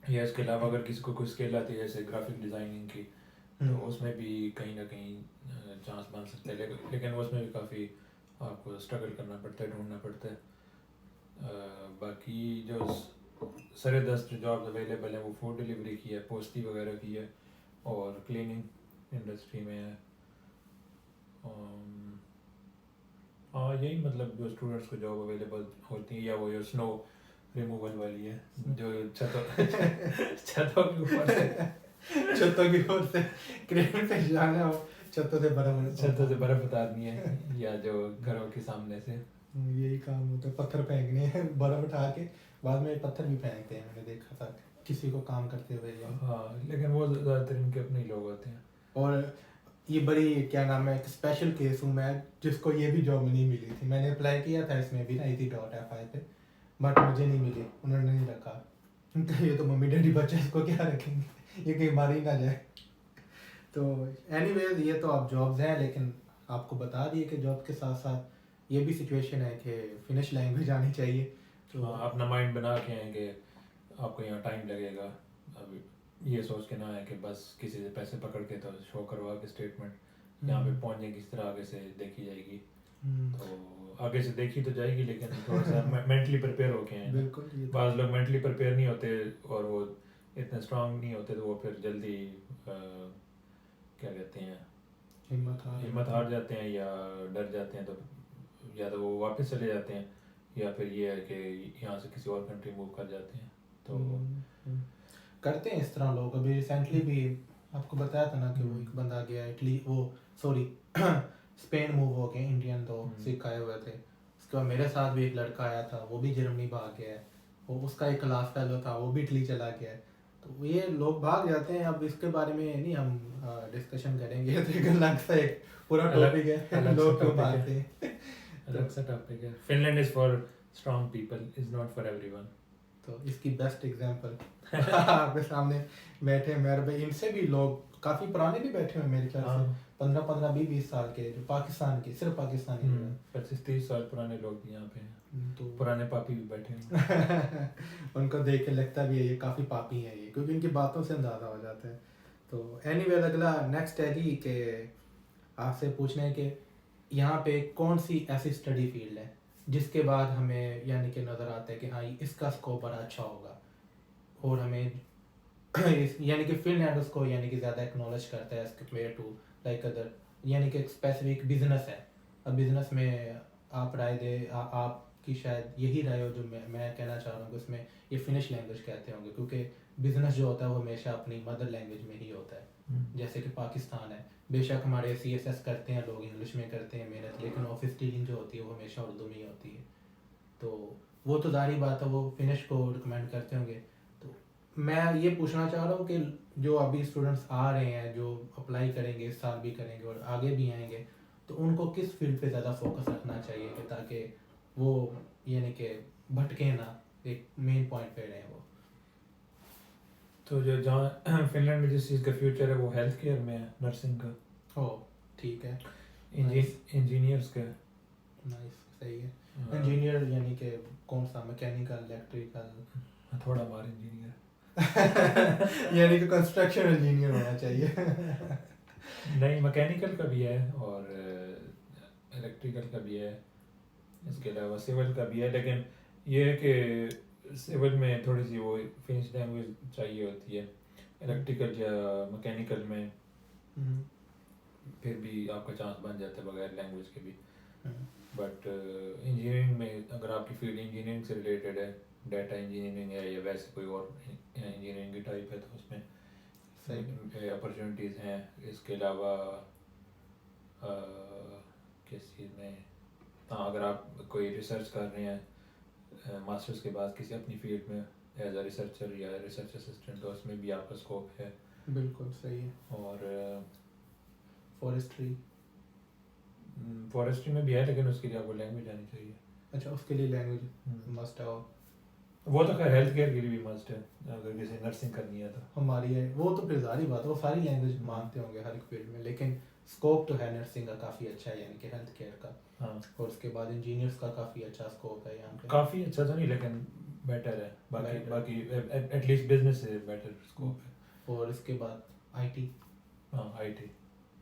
या इसके अलावा अगर किसी को कोई स्किल आती है जैसे ग्राफिक डिज़ाइनिंग की, तो उसमें भी कहीं ना कहीं चांस बन सकते हैं, लेकिन उसमें भी काफ़ी आपको स्ट्रगल करना पड़ता है, ढूंढना पड़ता है। बाकी जो सरेदस्त जॉब्स अवेलेबल हैं वो फूड डिलीवरी की है, पोस्टी वगैरह की है, और क्लीनिंग इंडस्ट्री में है। हाँ यही मतलब जो स्टूडेंट्स को जॉब अवेलेबल होती है, या वो जो स्नो रिमूवल वाली है जो छतों के ऊपर से छतों की ओर से क्रेन पे जाना हो, छतों से बर्फ उतारनी है, या जो घरों के सामने से यही काम होता है, पत्थर फेंकने हैं, बर्फ उठा के बाद में पत्थर भी फेंकते हैं, मैंने देखा था किसी को काम करते हुए। हाँ लेकिन वो ज़्यादातर इनके अपने ही लोग होते हैं। और ये बड़ी क्या नाम है, एक स्पेशल केस हूँ मैं जिसको ये भी जॉब नहीं मिली थी। मैंने अप्लाई किया था इसमें भी ना easy.fi पे, बट मुझे नहीं मिली, उन्होंने नहीं रखा। तो ये तो मम्मी डैडी बच्चे इसको क्या रखेंगे, ये कहीं मार ही ना जाए। तो एनीवेज ये तो अब जॉब्स हैं, लेकिन आपको बता दिए कि जॉब के साथ साथ ये भी सिचुएशन है कि फिनिश लैंग्वेज आनी चाहिए। तो हाँ, अपना माइंड बना के हैं कि आपको यहाँ टाइम लगेगा। अभी ये सोच के ना है कि बस किसी से पैसे पकड़ के तो शो करवा के स्टेटमेंट यहाँ पे पहुँचने किस तरह आगे से देखी जाएगी। तो आगे से देखी तो जाएगी, लेकिन थोड़ा सा मेंटली प्रिपेयर होके हैं। बिल्कुल ये तो बाज़ लोग मेंटली प्रिपेयर नहीं होते और वो इतने स्ट्रांग नहीं होते, तो वो फिर जल्दी क्या कहते हैं, हिम्मत हार जाते हैं या डर जाते हैं। तो या तो वो वापस चले जाते हैं, या फिर ये है कि यहाँ से किसी और कंट्री मूव कर जाते हैं। तो करते हैं इस तरह लोग। अभी रिसेंटली भी आपको बताया था ना कि वो एक बंदा गया इटली, वो सॉरी स्पेन मूव हो गए, इंडियन दो सिख आए हुए थे। उसके बाद मेरे साथ भी एक लड़का आया था, वो भी जर्मनी भाग गया है। वो उसका एक क्लास फेलो था, वो भी इटली चला गया है। तो ये लोग भाग जाते हैं। अब इसके बारे में नहीं हम डिस्कशन करेंगे, तो एक अलग सा एक पूरा टॉपिक है, लोग क्यों भागते हैं। अलग सा टॉपिक है। Finland is for strong people, is not for everyone. तो इसकी बेस्ट एग्जांपल आपके सामने बैठे हैं मेरे भाई। इनसे भी लोग काफ़ी पुराने भी बैठे हुए मेरे ख्याल से, 15-15, 20-20 साल के, जो पाकिस्तान के, सिर्फ पाकिस्तानी हैं। 25-30 साल पुराने लोग भी यहाँ पे हैं। तो पुराने पापी भी बैठे हैं। उनको देख के लगता भी है ये काफ़ी पापी हैं ये, क्योंकि इनकी बातों से अंदाज़ा हो जाता है। तो एनीवेज अगला नेक्स्ट है जी कि आपसे पूछना है कि यहाँ पे कौन सी ऐसी स्टडी फील्ड है जिसके बाद हमें यानी कि नज़र आता है कि हाँ इसका स्कोप बड़ा अच्छा होगा, और हमें यानी कि फिनलैंड उसको यानी कि ज़्यादा एक्नॉलेज करता है as compare to like other, यानी कि एक स्पेसिफिक बिजनेस है। अब बिजनेस में आप राय दे, आपकी शायद यही राय हो जो मैं कहना चाह रहा हूँ कि उसमें ये फिनिश लैंग्वेज कहते होंगे, क्योंकि बिजनेस जो होता है वो हमेशा अपनी मदर लैंग्वेज में ही होता है। जैसे कि पाकिस्तान है, बेशक हमारे CSS करते हैं लोग, इंग्लिश में करते हैं मेहनत, लेकिन ऑफिस डीलिंग जो होती है वो हमेशा उर्दू में ही होती है। तो वो तो जारी बात है, वो फिनिश को रिकमेंड करते होंगे। तो मैं ये पूछना चाह रहा हूँ कि जो अभी स्टूडेंट्स आ रहे हैं, जो अप्लाई करेंगे, इस साल भी करेंगे और आगे भी आएंगे, तो उनको किस फील्ड पे ज़्यादा फोकस रखना चाहिए कि ताकि वो यानी कि भटके ना, एक मेन पॉइंट पे रहें वो। तो जो जहाँ फिनलैंड में जिस चीज़ का फ्यूचर है वो हेल्थ केयर में है, नर्सिंग का। ओह ठीक है, इंजीनियर्स का। नाइस, सही है। इंजीनियर यानी कि कौन सा, मैकेनिकल, इलेक्ट्रिकल? थोड़ा बार इंजीनियर यानी कि कंस्ट्रक्शन इंजीनियर होना चाहिए। नहीं, मैकेनिकल का भी है और इलेक्ट्रिकल का भी है, इसके अलावा सिविल का भी है। लेकिन ये है कि सिविल में थोड़ी सी वो फिनिश लैंग्वेज चाहिए होती है। इलेक्ट्रिकल या मैकेनिकल में फिर भी आपका चांस बन जाता है बगैर लैंग्वेज के भी। बट इंजीनियरिंग में अगर आपकी फील्ड इंजीनियरिंग से रिलेटेड है, डाटा इंजीनियरिंग है या वैसे कोई और इंजीनियरिंग की टाइप है, तो उसमें सही अपॉर्चुनिटीज़ हैं। इसके अलावा किस चीज़ में, हाँ, अगर आप कोई रिसर्च कर रहे हैं मास्टर्स के बाद किसी अपनी फील्ड में एज अ रिसर्चर या रिसर्च असिस्टेंट, तो उसमें भी आपका स्कोप है। बिल्कुल सही है। और फॉरेस्ट्री में भी है, लेकिन उसके लिए आपको लैंग्वेज आनी चाहिए। अच्छा, उसके लिए लैंग्वेज मस्ट है। वो तो खैर हेल्थ केयर के लिए भी मस्ट है, अगर किसी नर्सिंग करनी है तो। हमारी है वो तो फिर सारी बात है, वो सारी लैंग्वेज मानते होंगे हर एक फील्ड में, लेकिन स्कोप तो है नर्सिंग का काफ़ी अच्छा है, यानी कि हेल्थ केयर का। हाँ, और उसके बाद इंजीनियर्स का काफ़ी अच्छा स्कोप है यहाँ पे। काफ़ी अच्छा तो नहीं, लेकिन बेटर है। बाकी एटलीस्ट बिजनेस से बेटर स्कोप है। और इसके बाद IT। हाँ, IT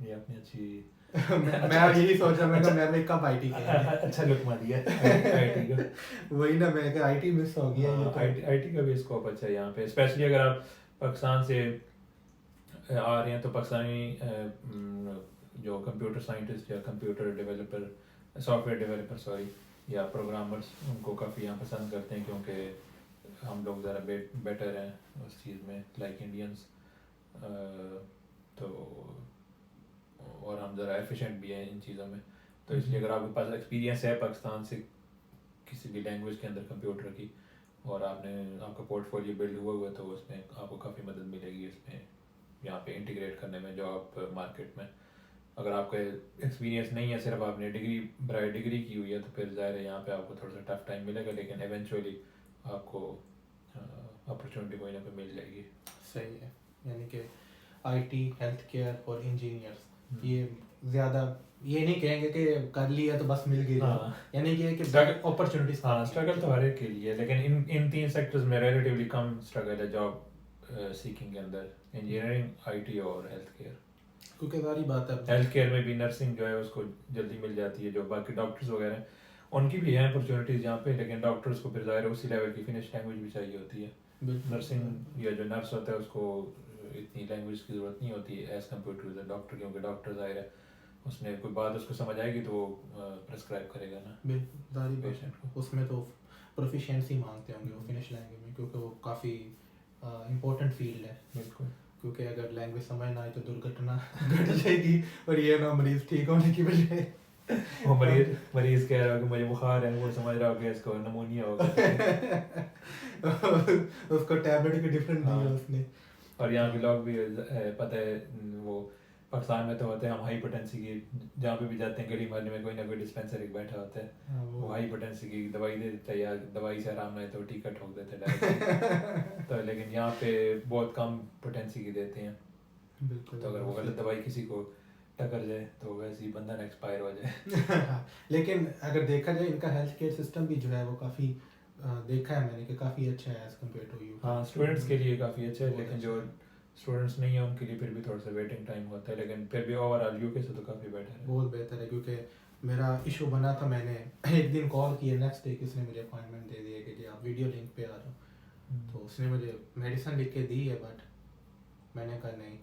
ये अपनी अच्छी मैं यही सोच रहा, मैं कब IT करेंगे। अच्छा लुक मार दिया IT का। वही ना, मैं IT मिस हो गया। IT का भी स्कोप अच्छा है यहाँ पे, स्पेशली अगर आप पाकिस्तान से आ रहे हैं तो पाकिस्तानी जो कंप्यूटर साइंटिस्ट या computer developer, software developer sorry, या प्रोग्रामर्स, उनको काफ़ी यहाँ पसंद करते हैं, क्योंकि हम लोग ज़रा बेटर हैं उस चीज़ में, लाइक इंडियंस। तो और हम ज़रा एफिशिएंट भी हैं इन चीज़ों में। तो इसलिए अगर आपके पास एक्सपीरियंस है पाकिस्तान से किसी भी लैंग्वेज के अंदर कंप्यूटर की, और आपका पोर्टफोलियो बिल्ड हुआ हुआ है, तो उसमें आपको काफ़ी मदद मिलेगी इसमें यहाँ पे इंटीग्रेट करने में जॉब मार्केट में। अगर आपका एक्सपीरियंस नहीं है, सिर्फ आपने डिग्री की हुई है, तो फिर ज़ाहिर है यहाँ पे आपको थोड़ा सा टफ टाइम मिलेगा, लेकिन एवेंचुअली आपको अपॉर्चुनिटी कोई ना कोई मिल जाएगी। सही है, यानी कि आईटी, हेल्थ केयर और इंजीनियर्स ये ज़्यादा ये नहीं कहेंगे कि कर लिया तो बस मिल गई, हाँ, यानी कि अपॉर्चुनिटीज। हाँ, स्ट्रगल तो हर एक के लिए, लेकिन इन 3 सेक्टर्स में रिलेटिवली कम स्ट्रगल है जॉब सीकिंग के अंदर, इंजीनियरिंग, आईटी और हेल्थ केयर। क्योंकि सारी बात है, हेल्थ केयर में भी नर्सिंग जो है उसको जल्दी मिल जाती है, जो बाकी डॉक्टर्स वगैरह हैं उनकी भी है अपॉर्चुनिटीज़ यहाँ पे, लेकिन डॉक्टर्स को फिर ज़ाहिर है उसी लेवल की फिनिश लैंग्वेज भी चाहिए होती है। नर्सिंग या जो नर्स होता है उसको इतनी लैंग्वेज की ज़रूरत नहीं होती है as compare to the doctor, क्योंकि डॉक्टर ज़ाहिर है उसने कोई बात उसको समझ आएगी तो वो प्रेस्क्राइब करेगा ना पेशेंट को। उसमें तो प्रोफिशिएंसी मांगते होंगे वो फिनिश लैंग्वेज में, क्योंकि वो काफ़ी इम्पोर्टेंट फील्ड है। बिल्कुल, क्योंकि अगर लैंग्वेज समझ ना आए तो दुर्घटना घट जाएगी और ये ना मरीज ठीक होने की बजाय वो मरीज कह रहा है कि मुझे बुखार है, वो समझ रहा होगा इसको नमोनिया होगा उसको टैबलेट की डिफरेंट दी है उसने। और यहाँ के लोग भी पता है, वो पाकिस्तान में तो होते हैं हम हाइपरटेंसी की, जहाँ पे भी जाते हैं गली मोहल्ले में कोई ना कोई डिस्पेंसरी बैठा होता है, वो हाइपरटेंसी की दवाई दे देता है, या दवाई से आराम नहीं तो टीका ठोक देते हैं डायरेक्ट। तो लेकिन यहाँ पे बहुत कम पोटेंसी की देते हैं, बिल्कुल। तो अगर वो गलत दवाई किसी को टकर जाए तो वैसे ही बंदा ना एक्सपायर हो जाए। लेकिन अगर देखा जाए इनका हेल्थ केयर सिस्टम भी जो है वो काफ़ी देखा है मैंने कि काफ़ी अच्छा है एज कम्पेयर टू यू। हाँ, स्टूडेंट्स के लिए काफ़ी अच्छा है, लेकिन जो स्टूडेंट्स नहीं है उनके लिए फिर भी थोड़ा सा वेटिंग टाइम होता है, लेकिन फिर भी ओवरऑल यूके से तो काफ़ी बेटर है। बहुत बेहतर है, क्योंकि मेरा इशू बना था, मैंने एक दिन कॉल किया, नेक्स्ट डे किसने मुझे अपॉइंटमेंट दे दिया कि आप वीडियो लिंक पे आ जाओ, तो उसने मुझे मेडिसिन लिख के दी है, बट मैंने कहा नहीं,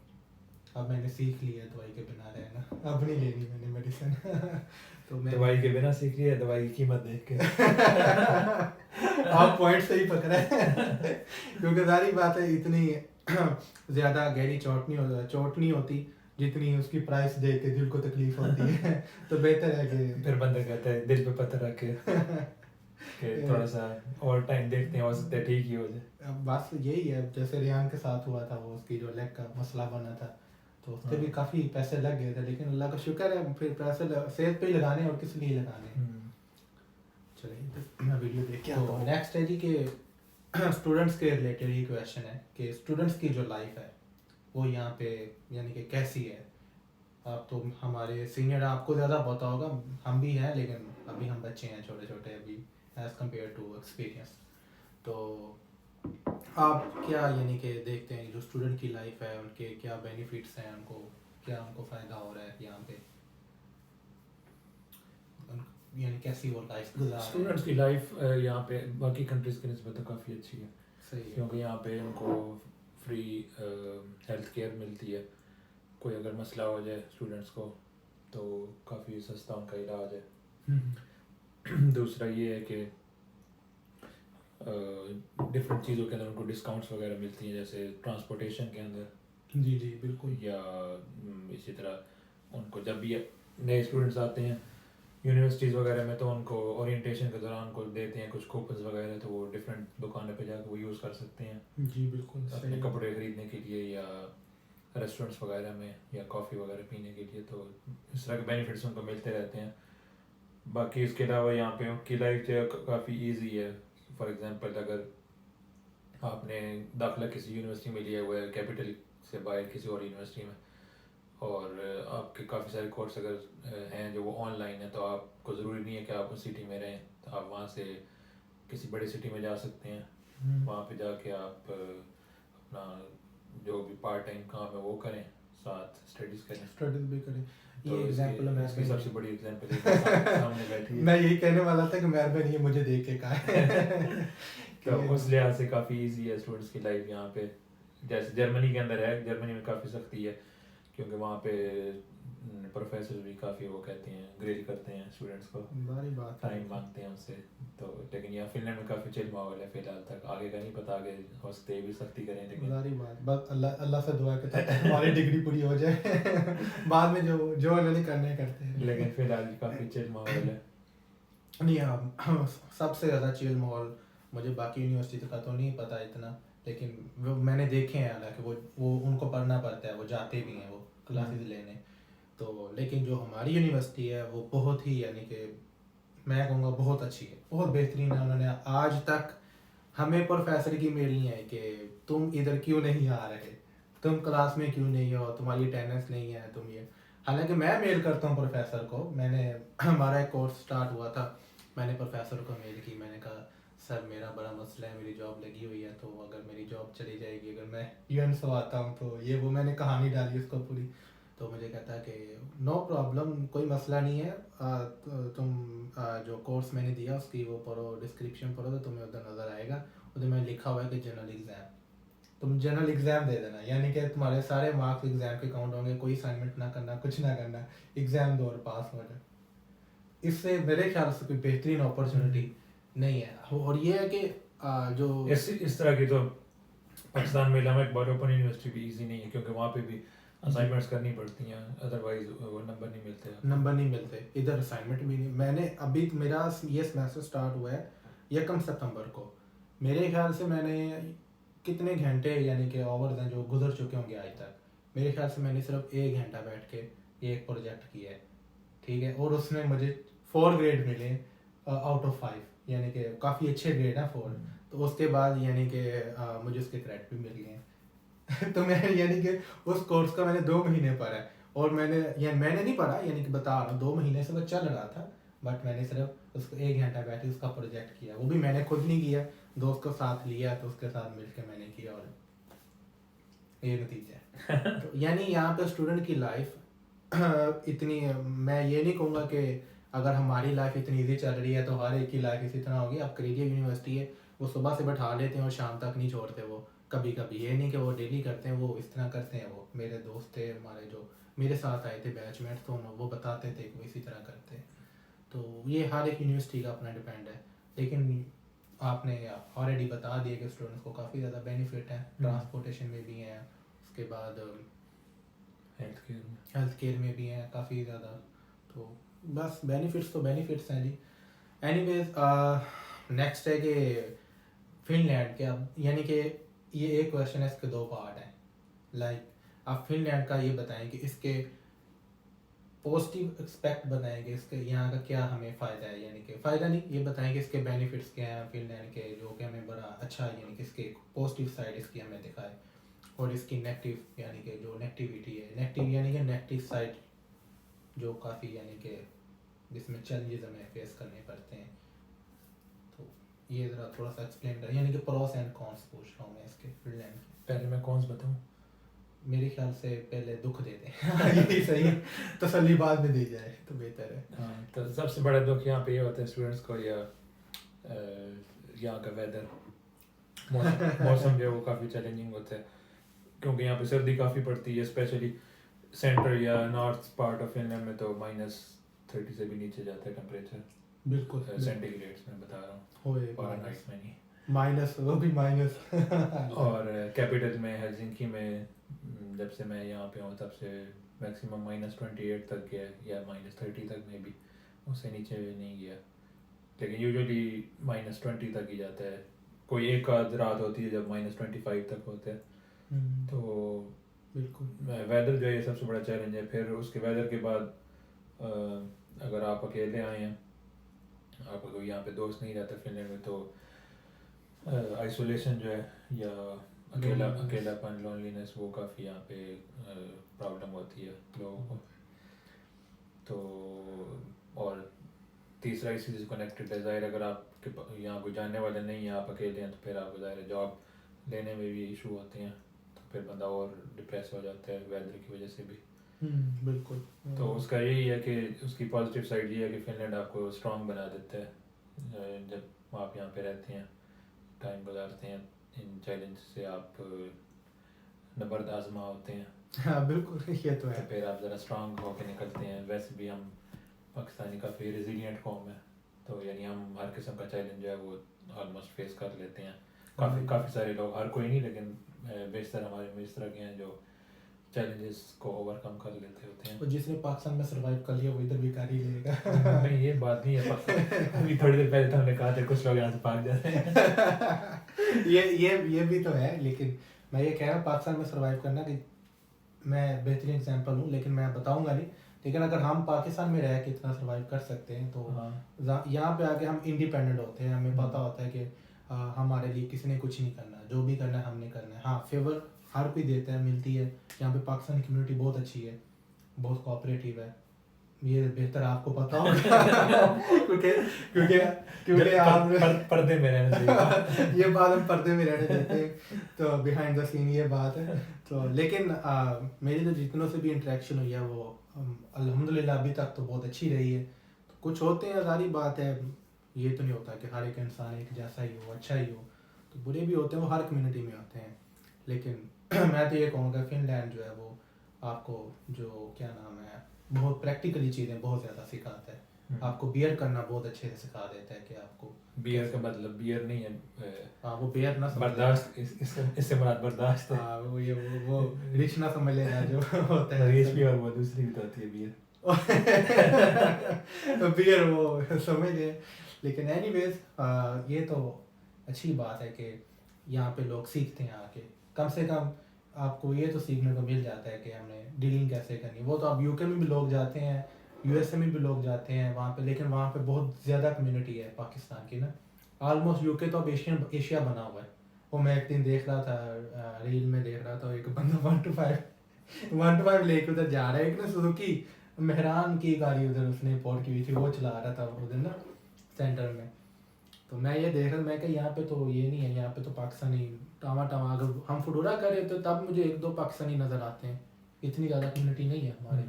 अब मैंने सीख लिया दवाई के बिना रहना, अब नहीं लेनी मैंने मेडिसिन। तो मैं दवाई के बिना सीख लिया, दवाई की कीमत देख के। आप पॉइंट सही पकड़े। क्योंकि सारी बात है, इतनी ज़्यादा गहरी चोट नहीं होती जितनी उसकी प्राइस देख के दिल को तकलीफ होती है। तो बेहतर है कि फिर बंदा कहता है दिल पे पत्थर रख के कि थोड़ा सा और टाइम देखते हैं, हो सकता है ठीक ही हो जाए। बस यही है, जैसे रियान के साथ हुआ था, वो उसकी जो लेग का मसला बना था, तो उससे भी काफ़ी पैसे लग गए थे, लेकिन अल्लाह का शुक्र है फिर पैसे सेहत पे ही लगाने और किस लिए लगाने। चलिए मैं वीडियो देख के आता हूँ। नेक्स्ट है जी कि स्टूडेंट्स के रिलेटेड ही क्वेश्चन है कि स्टूडेंट्स की जो लाइफ है वो यहाँ पे यानी कि कैसी है। आप तो हमारे सीनियर, आपको ज़्यादा पता होगा, हम भी हैं लेकिन अभी हम बच्चे हैं छोटे छोटे अभी एज़ कम्पेयर टू एक्सपीरियंस। तो आप क्या यानी कि देखते हैं जो स्टूडेंट की लाइफ है, उनके क्या बेनिफिट्स हैं, उनको क्या फ़ायदा हो रहा है यहाँ पे, यानी कैसी वो लाइफ गुजार रहे हैं? स्टूडेंट्स की लाइफ यहाँ पे बाकी कंट्रीज़ की निस्बत काफ़ी अच्छी है, सही है, क्योंकि यहाँ पे उनको फ्री हेल्थ केयर मिलती है। कोई अगर मसला हो जाए स्टूडेंट्स को तो काफ़ी सस्ता उनका इलाज है। दूसरा ये है कि डिफरेंट चीज़ों के अंदर उनको डिस्काउंट्स वगैरह मिलती हैं, जैसे ट्रांसपोर्टेशन के अंदर। जी जी बिल्कुल। या इसी तरह उनको जब भी नए स्टूडेंट्स आते हैं यूनिवर्सिटीज़ वगैरह में, तो उनको ओरिएंटेशन के दौरान को देते हैं कुछ कूपन्स वगैरह, तो वो डिफरेंट दुकानों पे जाकर वो यूज़ कर सकते हैं जी बिल्कुल, अपने कपड़े ख़रीदने के लिए या रेस्टोरेंट्स वगैरह में या कॉफ़ी वगैरह पीने के लिए। तो इस तरह के बेनिफिट्स उनको मिलते रहते हैं। बाकी इसके अलावा यहाँ पे उनकी लाइफ जो काफ़ी ईजी है। फॉर एग्ज़ाम्पल अगर आपने दाखिला किसी यूनिवर्सिटी में लिया हुआ है कैपिटल से बाहर किसी और यूनिवर्सिटी में, और आपके काफ़ी सारे कोर्स अगर हैं जो वो ऑनलाइन है, तो आपको ज़रूरी नहीं है कि आप उस सिटी में रहें, तो आप वहाँ से किसी बड़ी सिटी में जा सकते हैं। वहाँ पे जाके आप अपना जो भी पार्ट टाइम काम है वो करें, साथ स्टडीज़ भी करें। ये एग्जांपल मैं इसकी सबसे बड़ी एग्जांपल सामने बैठी है। मैं यही कहने वाला था कि मेहरबानी ये मुझे देख के कहा है। तो उस लिहाज से काफ़ी इजी है स्टूडेंट्स की लाइफ यहाँ पे। जैसे जर्मनी के अंदर है, जर्मनी में काफ़ी सख्ती है, क्योंकि वहाँ पे प्रोफेसर भी काफ़ी वो कहते हैं ग्रिल करते हैं स्टूडेंट्स को, टाइम मांगते हैं उनसे। तो लेकिन यहाँ फिनलैंड में काफ़ी चिल माहौल है फिलहाल तक, आगे का नहीं पता, आगे हो सकते हैं भी सख्ती करें, लेकिन सारी बात बस अल्लाह से दुआ के तक हमारी डिग्री पूरी हो जाए। बाद में जो उन्होंने करने करते हैं, लेकिन फिलहाल काफ़ी चिल माहौल है। नहीं सबसे ज़्यादा चिल माहौल मुझे बाकी यूनिवर्सिटी का तो नहीं पता इतना, लेकिन वो मैंने देखे हैं, हालांकि वो उनको पढ़ना पड़ता है, वो जाते भी हैं वो क्लासेस लेने। तो लेकिन जो हमारी यूनिवर्सिटी है वो बहुत ही यानी कि मैं कहूँगा बहुत अच्छी है, बहुत बेहतरीन है। उन्होंने आज तक हमें प्रोफेसर की मेल नहीं है कि तुम इधर क्यों नहीं आ रहे, तुम क्लास में क्यों नहीं हो, तुम्हारी अटेंडेंस नहीं है, तुम ये। हालांकि मैं मेल करता हूँ प्रोफेसर को। मैंने हमारा एक कोर्स स्टार्ट हुआ था, मैंने प्रोफेसर को मेल की, मैंने कहा सर मेरा बड़ा मसला है, मेरी जॉब लगी हुई है, तो अगर मेरी जॉब चली जाएगी, अगर मैं यूएनसो आता हूँ तो ये वो मैंने कहानी डाली उसको पूरी। तो मुझे कहता कि नो प्रॉब्लम, कोई मसला नहीं है, तुम जो कोर्स मैंने दिया उसकी वो पढ़ो, डिस्क्रिप्शन पढ़ो तो तुम्हें उधर नज़र आएगा, उधर मैंने लिखा हुआ है कि जनरल एग्ज़ाम, तुम जनरल एग्ज़ाम दे देना, यानी कि तुम्हारे सारे मार्क्स एग्ज़ाम के काउंट होंगे, कोई असाइनमेंट ना करना, कुछ ना करना, एग्ज़ाम दो और पास हो जाए। इससे मेरे ख्याल से कोई बेहतरीन अपॉर्चुनिटी नहीं है। और ये है कि जो इस तरह की तो पाकिस्तान में इस्लामाबाद बॉर्डर ओपन यूनिवर्सिटी भी इजी नहीं है, क्योंकि वहाँ पे भी असाइनमेंट्स करनी पड़ती हैं, अदरवाइज वो नंबर नहीं मिलते आपको। नंबर नहीं मिलते, इधर असाइनमेंट भी नहीं। मैंने अभी मेरा ये सेमेस्टर स्टार्ट हुआ है 1 सितंबर को, मेरे ख्याल से मैंने कितने घंटे यानी कि आवर्स हैं जो गुजर चुके होंगे आज तक, मेरे ख्याल से मैंने सिर्फ 1 घंटा बैठ के एक प्रोजेक्ट किया है, ठीक है, और उसमें मुझे 4 ग्रेड मिले आउट ऑफ 5, यानी कि काफ़ी अच्छे ग्रेड हैं 4। तो उसके बाद यानी कि मुझे उसके क्रेडिट भी मिल गए हैं। तो मैं यानी कि उस कोर्स का मैंने 2 महीने पढ़ा है, और मैंने नहीं पढ़ा, यानी कि बता रहा हूँ 2 महीने से वो चल रहा था, बट मैंने सिर्फ उसको 1 घंटा बैठ के उसका प्रोजेक्ट किया, वो भी मैंने खुद नहीं किया, दोस्त को साथ लिया तो उसके साथ मिलकर मैंने किया, और ये नतीजा है। तो यानी यहाँ पे स्टूडेंट की लाइफ इतनी, मैं ये नहीं कहूँगा कि अगर हमारी लाइफ इतनी ईजी चल रही है तो हर एक की लाइफ इसी तरह होगी। अब करेडिया यूनिवर्सिटी है, वो सुबह से बैठा लेते हैं और शाम तक नहीं छोड़ते, वो कभी कभी, ये नहीं कि वो डेली करते हैं, वो इस तरह करते हैं। वो मेरे दोस्त थे हमारे जो मेरे साथ आए थे बैचमेट, तो वो बताते थे कि वो इसी तरह करते हैं। तो ये हर एक यूनिवर्सिटी का अपना डिपेंड है, लेकिन आपने ऑलरेडी बता दिया कि स्टूडेंट्स को काफ़ी ज़्यादा बेनिफिट है, ट्रांसपोर्टेशन में भी हैं, उसके बाद हेल्थ केयर में भी हैं काफ़ी ज़्यादा। तो बस बेनिफिट्स तो बेनिफिट्स हैं जी। एनीवेज नेक्स्ट है कि फिनलैंड के, अब यानी कि ये एक क्वेश्चन है, इसके 2 पार्ट हैं। लाइक आप फिनलैंड का ये बताएं कि इसके पॉजिटिव एक्सपेक्ट बताएं कि इसके यहाँ का क्या हमें फ़ायदा है, यानी कि फ़ायदा नहीं, ये बताएं कि इसके बेनिफिट्स क्या हैं फिनलैंड के, जो कि हमें बड़ा अच्छा, यानी कि इसके पॉजिटिव साइड इसकी हमें दिखाए, और इसकी नेगेटिव यानी कि जो नेगेटिविटी है, नेगेटिव यानी कि नेगेटिव साइड जो काफ़ी यानी कि जिसमें चैलेंजेस हमें फेस करने पड़ते हैं। तो ये ज़रा थोड़ा सा एक्सप्लेन करें, यानी कि प्रोस एंड कॉन्स पूछ रहा हूँ मैं इसके फिनलैंड के। पहले मैं कौन सा बताऊँ? मेरे ख्याल से पहले दुख दे दें। यही सही है, तसल्ली बाद में दी जाए तो बेहतर है। हाँ, तो सबसे बड़ा दुख यहाँ पे ये होता है स्टूडेंट्स को, या यहाँ का वेदर, मौसम जो है वो काफ़ी चैलेंजिंग होता है, क्योंकि यहाँ पे सर्दी काफ़ी पड़ती है, स्पेशली सेंट्रल या नॉर्थ पार्ट ऑफ फिनलैंड में तो -30 से भी नीचे जाता है टेम्परेचर, बिल्कुल सेंटीग्रेड्स में बता रहा हूँ, होए फारेनहाइट में नहीं। माइनस, वो भी माइनस। और कैपिटल में हेलसिंकी में जब से मैं यहाँ पे हूँ तब से मैक्सिमम -28 तक गया, या -30 तक में भी, उससे नीचे नहीं गया, लेकिन यूजुअली -20 तक ही जाता है। कोई एक आध रात होती है जब -25 तक होता है। तो बिल्कुल वेदर जो है सबसे बड़ा चैलेंज है। फिर उसके वेदर के बाद अगर आप अकेले आए हैं, आपका कोई यहाँ पे दोस्त नहीं रहता फिनलैंड में, तो आइसोलेशन जो है या अकेलापन, लोनलीनेस, वो काफ़ी यहाँ पे प्रॉब्लम होती है लोगों को। तो और तीसरा इसी से कनेक्टेड है, ज़ाहिर अगर आपके यहाँ कोई जानने वाले नहीं है, आप अकेले हैं, तो फिर आपको ज़ाहिर जॉब लेने में भी इशू होते हैं, तो फिर बंदा और डिप्रेस हो जाता है वेदर की वजह से भी। बिल्कुल। तो उसका यही है कि उसकी पॉजिटिव साइड ये है कि फिनलैंड आपको स्ट्रॉन्ग बना देता है। जब आप यहाँ पे रहते हैं, टाइम गुजारते हैं, इन चैलेंज से आप नबर्द आजमा होते हैं। हाँ बिल्कुल, ये तो है। तो फिर आप ज़रा स्ट्रॉन्ग होकर निकलते हैं। वैसे भी हम पाकिस्तानी काफ़ी रेजिलिएंट कौम है, तो यानी हम हर किस्म का चैलेंज जो है वो ऑलमोस्ट फेस कर लेते हैं। काफ़ी सारे लोग, हर कोई नहीं, लेकिन बेशतर हमारे में इस तरह के हैं जो चैलेंजेस को ओवरकम कर लेते होते हैं। और जिसने पाकिस्तान में सरवाइव कर लिया वो इधर भी कर ही लेगा। नहीं ये बात नहीं है, अभी थोड़ी देर पहले तो हमने कहा था कुछ लोग यहाँ से भाग जाते हैं। ये भी तो है, लेकिन मैं ये कह रहा हूँ पाकिस्तान में सरवाइव करना कि मैं बेहतरीन एग्जांपल हूँ, लेकिन मैं बताऊंगा नहीं। लेकिन अगर हम पाकिस्तान में रह के इतना सरवाइव कर सकते हैं तो हाँ यहाँ पे आके हम इंडिपेंडेंट होते हैं, हमें पता होता है कि हमारे लिए किसी ने कुछ नहीं करना, जो भी करना है हमने करना है। हाँ, फेवर हर कोई देता है, मिलती है। यहाँ पे पाकिस्तानी कम्युनिटी बहुत अच्छी है, बहुत कोऑपरेटिव है, ये बेहतर आपको पता होगा। क्योंकि क्योंकि क्योंकि आप पर्दे में रहने चाहिए। ये बात हम पर्दे में रहने देते हैं, तो बिहाइंड द सीन ये बात है। तो लेकिन मेरी तो जितनों से भी इंटरेक्शन हुई है वो अल्हम्दुलिल्लाह अभी तक तो बहुत अच्छी रही है। तो कुछ होते हैं, सारी बात है, ये तो नहीं होता कि हर एक इंसान एक जैसा ही हो, अच्छा ही हो, तो बुरे भी होते हैं, वो हर कम्युनिटी में होते हैं। लेकिन मैं तो ये कहूँगा फिनलैंड जो है वो आपको जो क्या नाम है बहुत प्रैक्टिकली चीज़ें बहुत ज़्यादा सिखाता है। आपको बियर करना बहुत अच्छे से सिखा देता है कि आपको बियर का मतलब बियर नहीं है, हाँ वो बियर ना बर्दाश्त, इससे मुराद बर्दाश्त है। हाँ वो रिच ना समझ लेना जो होता है रिच भी, और वो दूसरी भी तो होती है बियर। बियर वो समझ गए। लेकिन एनीवेज ये तो अच्छी बात है कि यहाँ पे लोग सीखते हैं आके, कम से कम आपको ये तो सीखने को मिल जाता है कि हमने डीलिंग कैसे करनी। वो तो अब यूके में भी लोग जाते हैं, यूएसए में भी लोग जाते हैं वहाँ पे, लेकिन वहाँ पे बहुत ज़्यादा कम्युनिटी है पाकिस्तान की ना। ऑलमोस्ट यूके तो अब एशिया बना हुआ है। वो मैं एक दिन देख रहा था, रील में देख रहा था, एक बंदा 1 to 5 लेके उधर जा रहा है, एक ना सुजुकी मेहरान की गाड़ी उधर उसने इम्पोर्ट की हुई थी, वो चला रहा था उधर ना सेंटर में। तो मैं ये देख रहा मैं कि यहाँ पे तो ये नहीं है, यहाँ पे तो पाकिस्तानी टावा अगर हम फुडूरा करें तो तब मुझे 1-2 पाकिस्तानी नज़र आते हैं, इतनी ज़्यादा कम्युनिटी नहीं है हमारे।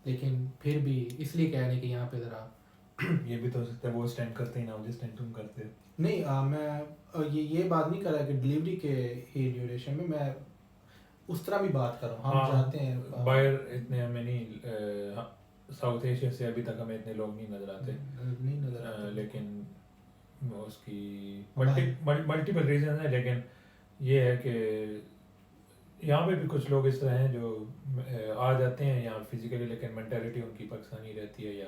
लेकिन फिर भी इसलिए कह रहे हैं कि यहाँ पे ज़रा ये भी तो हो सकता है वो स्टैंड करते ही ना हो जिस टाइम तुम करते हो। नहीं मैं ये बात नहीं कर रहा कि डिलीवरी के ही ड्यूरेशन में, मैं उस तरह भी बात कर रहा हूँ। हम जाते हैं बाहर इतने हमें नहीं, साउथ एशिया से अभी तक हमें इतने लोग नहीं नज़र आते, नहीं नज़र आते, लेकिन उसकी मल्टीपल रीजन है। लेकिन ये है कि यहाँ पे भी कुछ लोग इस तरह हैं जो आ जाते हैं यहाँ फिजिकली, लेकिन मेंटालिटी उनकी पाकिस्तानी रहती है, या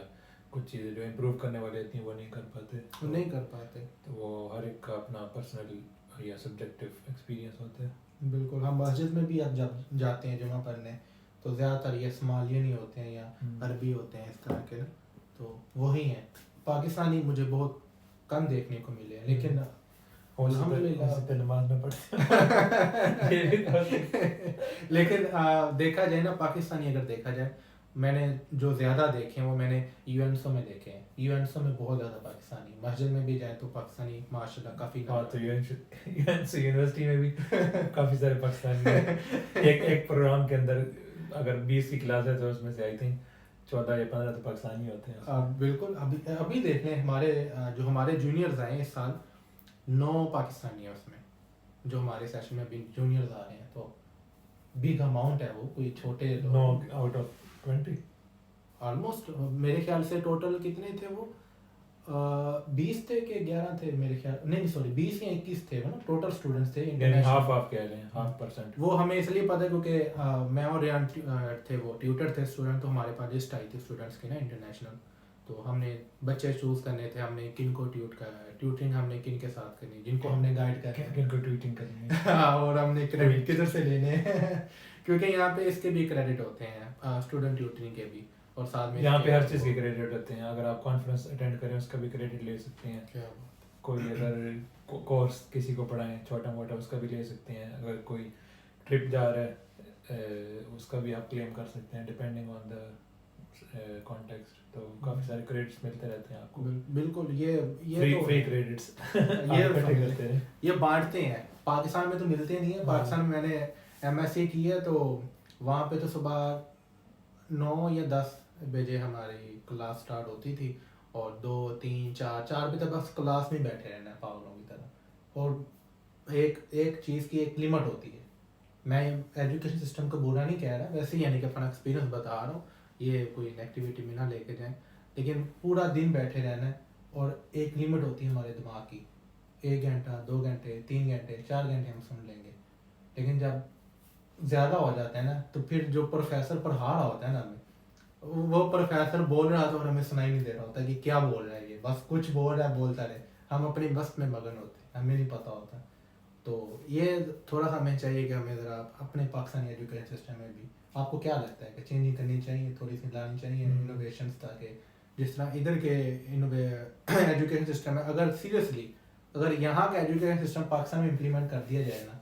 कुछ चीज़ें जो इम्प्रूव करने वाली रहती हैं वो नहीं कर पाते। तो वो हर एक का अपना पर्सनल या सब्जेक्टिव एक्सपीरियंस होता है। बिल्कुल। हम मस्जिद में भी अब जब जाते हैं जुमा पढ़ने तो ज़्यादातर ये सोमालियन ही होते हैं या अरबी होते हैं इस तरह के ना, तो वही हैं। पाकिस्तानी मुझे बहुत कम देखने को मिले हैं, लेकिन नमाज में पढ़ते लेकिन देखा जाए ना, पाकिस्तानी अगर देखा जाए, मैंने जो ज़्यादा देखे हैं वो मैंने यूएनसो में देखे हैं। यूएनसो में बहुत ज़्यादा पाकिस्तानी, मस्जिद में भी जाए तो पाकिस्तानी माशाल्लाह काफ़ी। हाँ तो यूएनसो यूनिवर्सिटी में भी काफ़ी सारे पाकिस्तानी एक प्रोग्राम के अंदर अगर 20 की क्लास है तो उसमें से आई थिंक 14 या 15 तो पाकिस्तानी होते हैं। बिल्कुल। अभी देख लें हमारे जो हमारे जूनियर्स आए इस साल 9 पाकिस्तानी है उसमें, जो हमारे सेशन में अभी जूनियर्स आ रहे हैं, तो बिग अमाउंट है वो, कोई छोटे 9 आउट ऑफ 20 ऑलमोस्ट। मेरे ख्याल से टोटल कितने थे वो, 20 थे कि 11 थे मेरे ख्याल, नहीं सॉरी 20 या 21 थे वो ना टोटल स्टूडेंट्स थे इंटरनेशनल। हाफ कह रहे हैं, 50%। वो हमें इसलिए पता है क्योंकि मैं और रियान थे, वो ट्यूटर थे स्टूडेंट, तो हमारे पास लिस्ट आई थी स्टूडेंट्स की ना इंटरनेशनल। तो हमने बच्चे चूज़ करने थे, हमने किन को ट्यूटरिंग हमने किन के साथ करनी, जिनको हमने गाइड करना, किन को ट्यूटिंग करनी है और हमने क्रेडिट किधर से लेने हैं क्योंकि यहाँ पे इसके भी क्रेडिट होते हैं, स्टूडेंट ट्यूटरिंग के भी, और साथ में यहाँ पे हर चीज़ के क्रेडिट होते हैं। अगर आप कॉन्फ्रेंस अटेंड करें उसका भी क्रेडिट ले सकते हैं। क्या कोई अगर कोर्स किसी को पढ़ाएं छोटा मोटा उसका भी ले सकते हैं। अगर कोई ट्रिप जा रहा है उसका भी आप क्लेम कर सकते हैं डिपेंडिंग ऑन द कॉन्टेक्स्ट। तो काफ़ी सारे क्रेडिट्स मिलते रहते हैं आपको। बिल्कुल। ये फ्री क्रेडिट्स ये बांटते हैं। पाकिस्तान में तो मिलते नहीं है। पाकिस्तान में मैंने एमएससी की है, तो वहाँ पे तो सुबह 9 या 10 बजे हमारी क्लास स्टार्ट होती थी, और 2 3 4 बजे तक बस क्लास में बैठे रहना है पागलों की तरह। और एक चीज़ की एक लिमिट होती है। मैं एजुकेशन सिस्टम को बुरा नहीं कह रहा, वैसे ही यानी कि अपना एक्सपीरियंस बता रहा हूँ, ये कोई नेगेटिविटी में ना लेके जाएं। लेकिन पूरा दिन बैठे रहना है, और एक लिमिट होती है हमारे दिमाग की, 1 घंटा 2 घंटे 3 घंटे 4 घंटे हम सुन लेंगे। लेकिन जब ज़्यादा हो जाता है ना, तो फिर जो प्रोफेसर पढ़ा रहा होता है ना हमें, वो प्रोफेसर बोल रहा था और हमें सुनाई नहीं दे रहा होता कि क्या बोल रहा है ये, बस कुछ बोल रहा है बोलता रहे, हम अपनी मस्त में मगन होते हैं, हमें नहीं पता होता। तो ये थोड़ा सा हमें चाहिए कि हमें ज़रा अपने पाकिस्तानी एजुकेशन सिस्टम में भी, आपको क्या लगता है कि चेंजिंग करनी चाहिए, थोड़ी सी लानी चाहिए इनोवेशन, ताकि जिस तरह इधर के एजुकेशन सिस्टम है, अगर सीरियसली अगर यहाँ का एजुकेशन सिस्टम पाकिस्तान में इम्प्लीमेंट कर दिया जाए ना,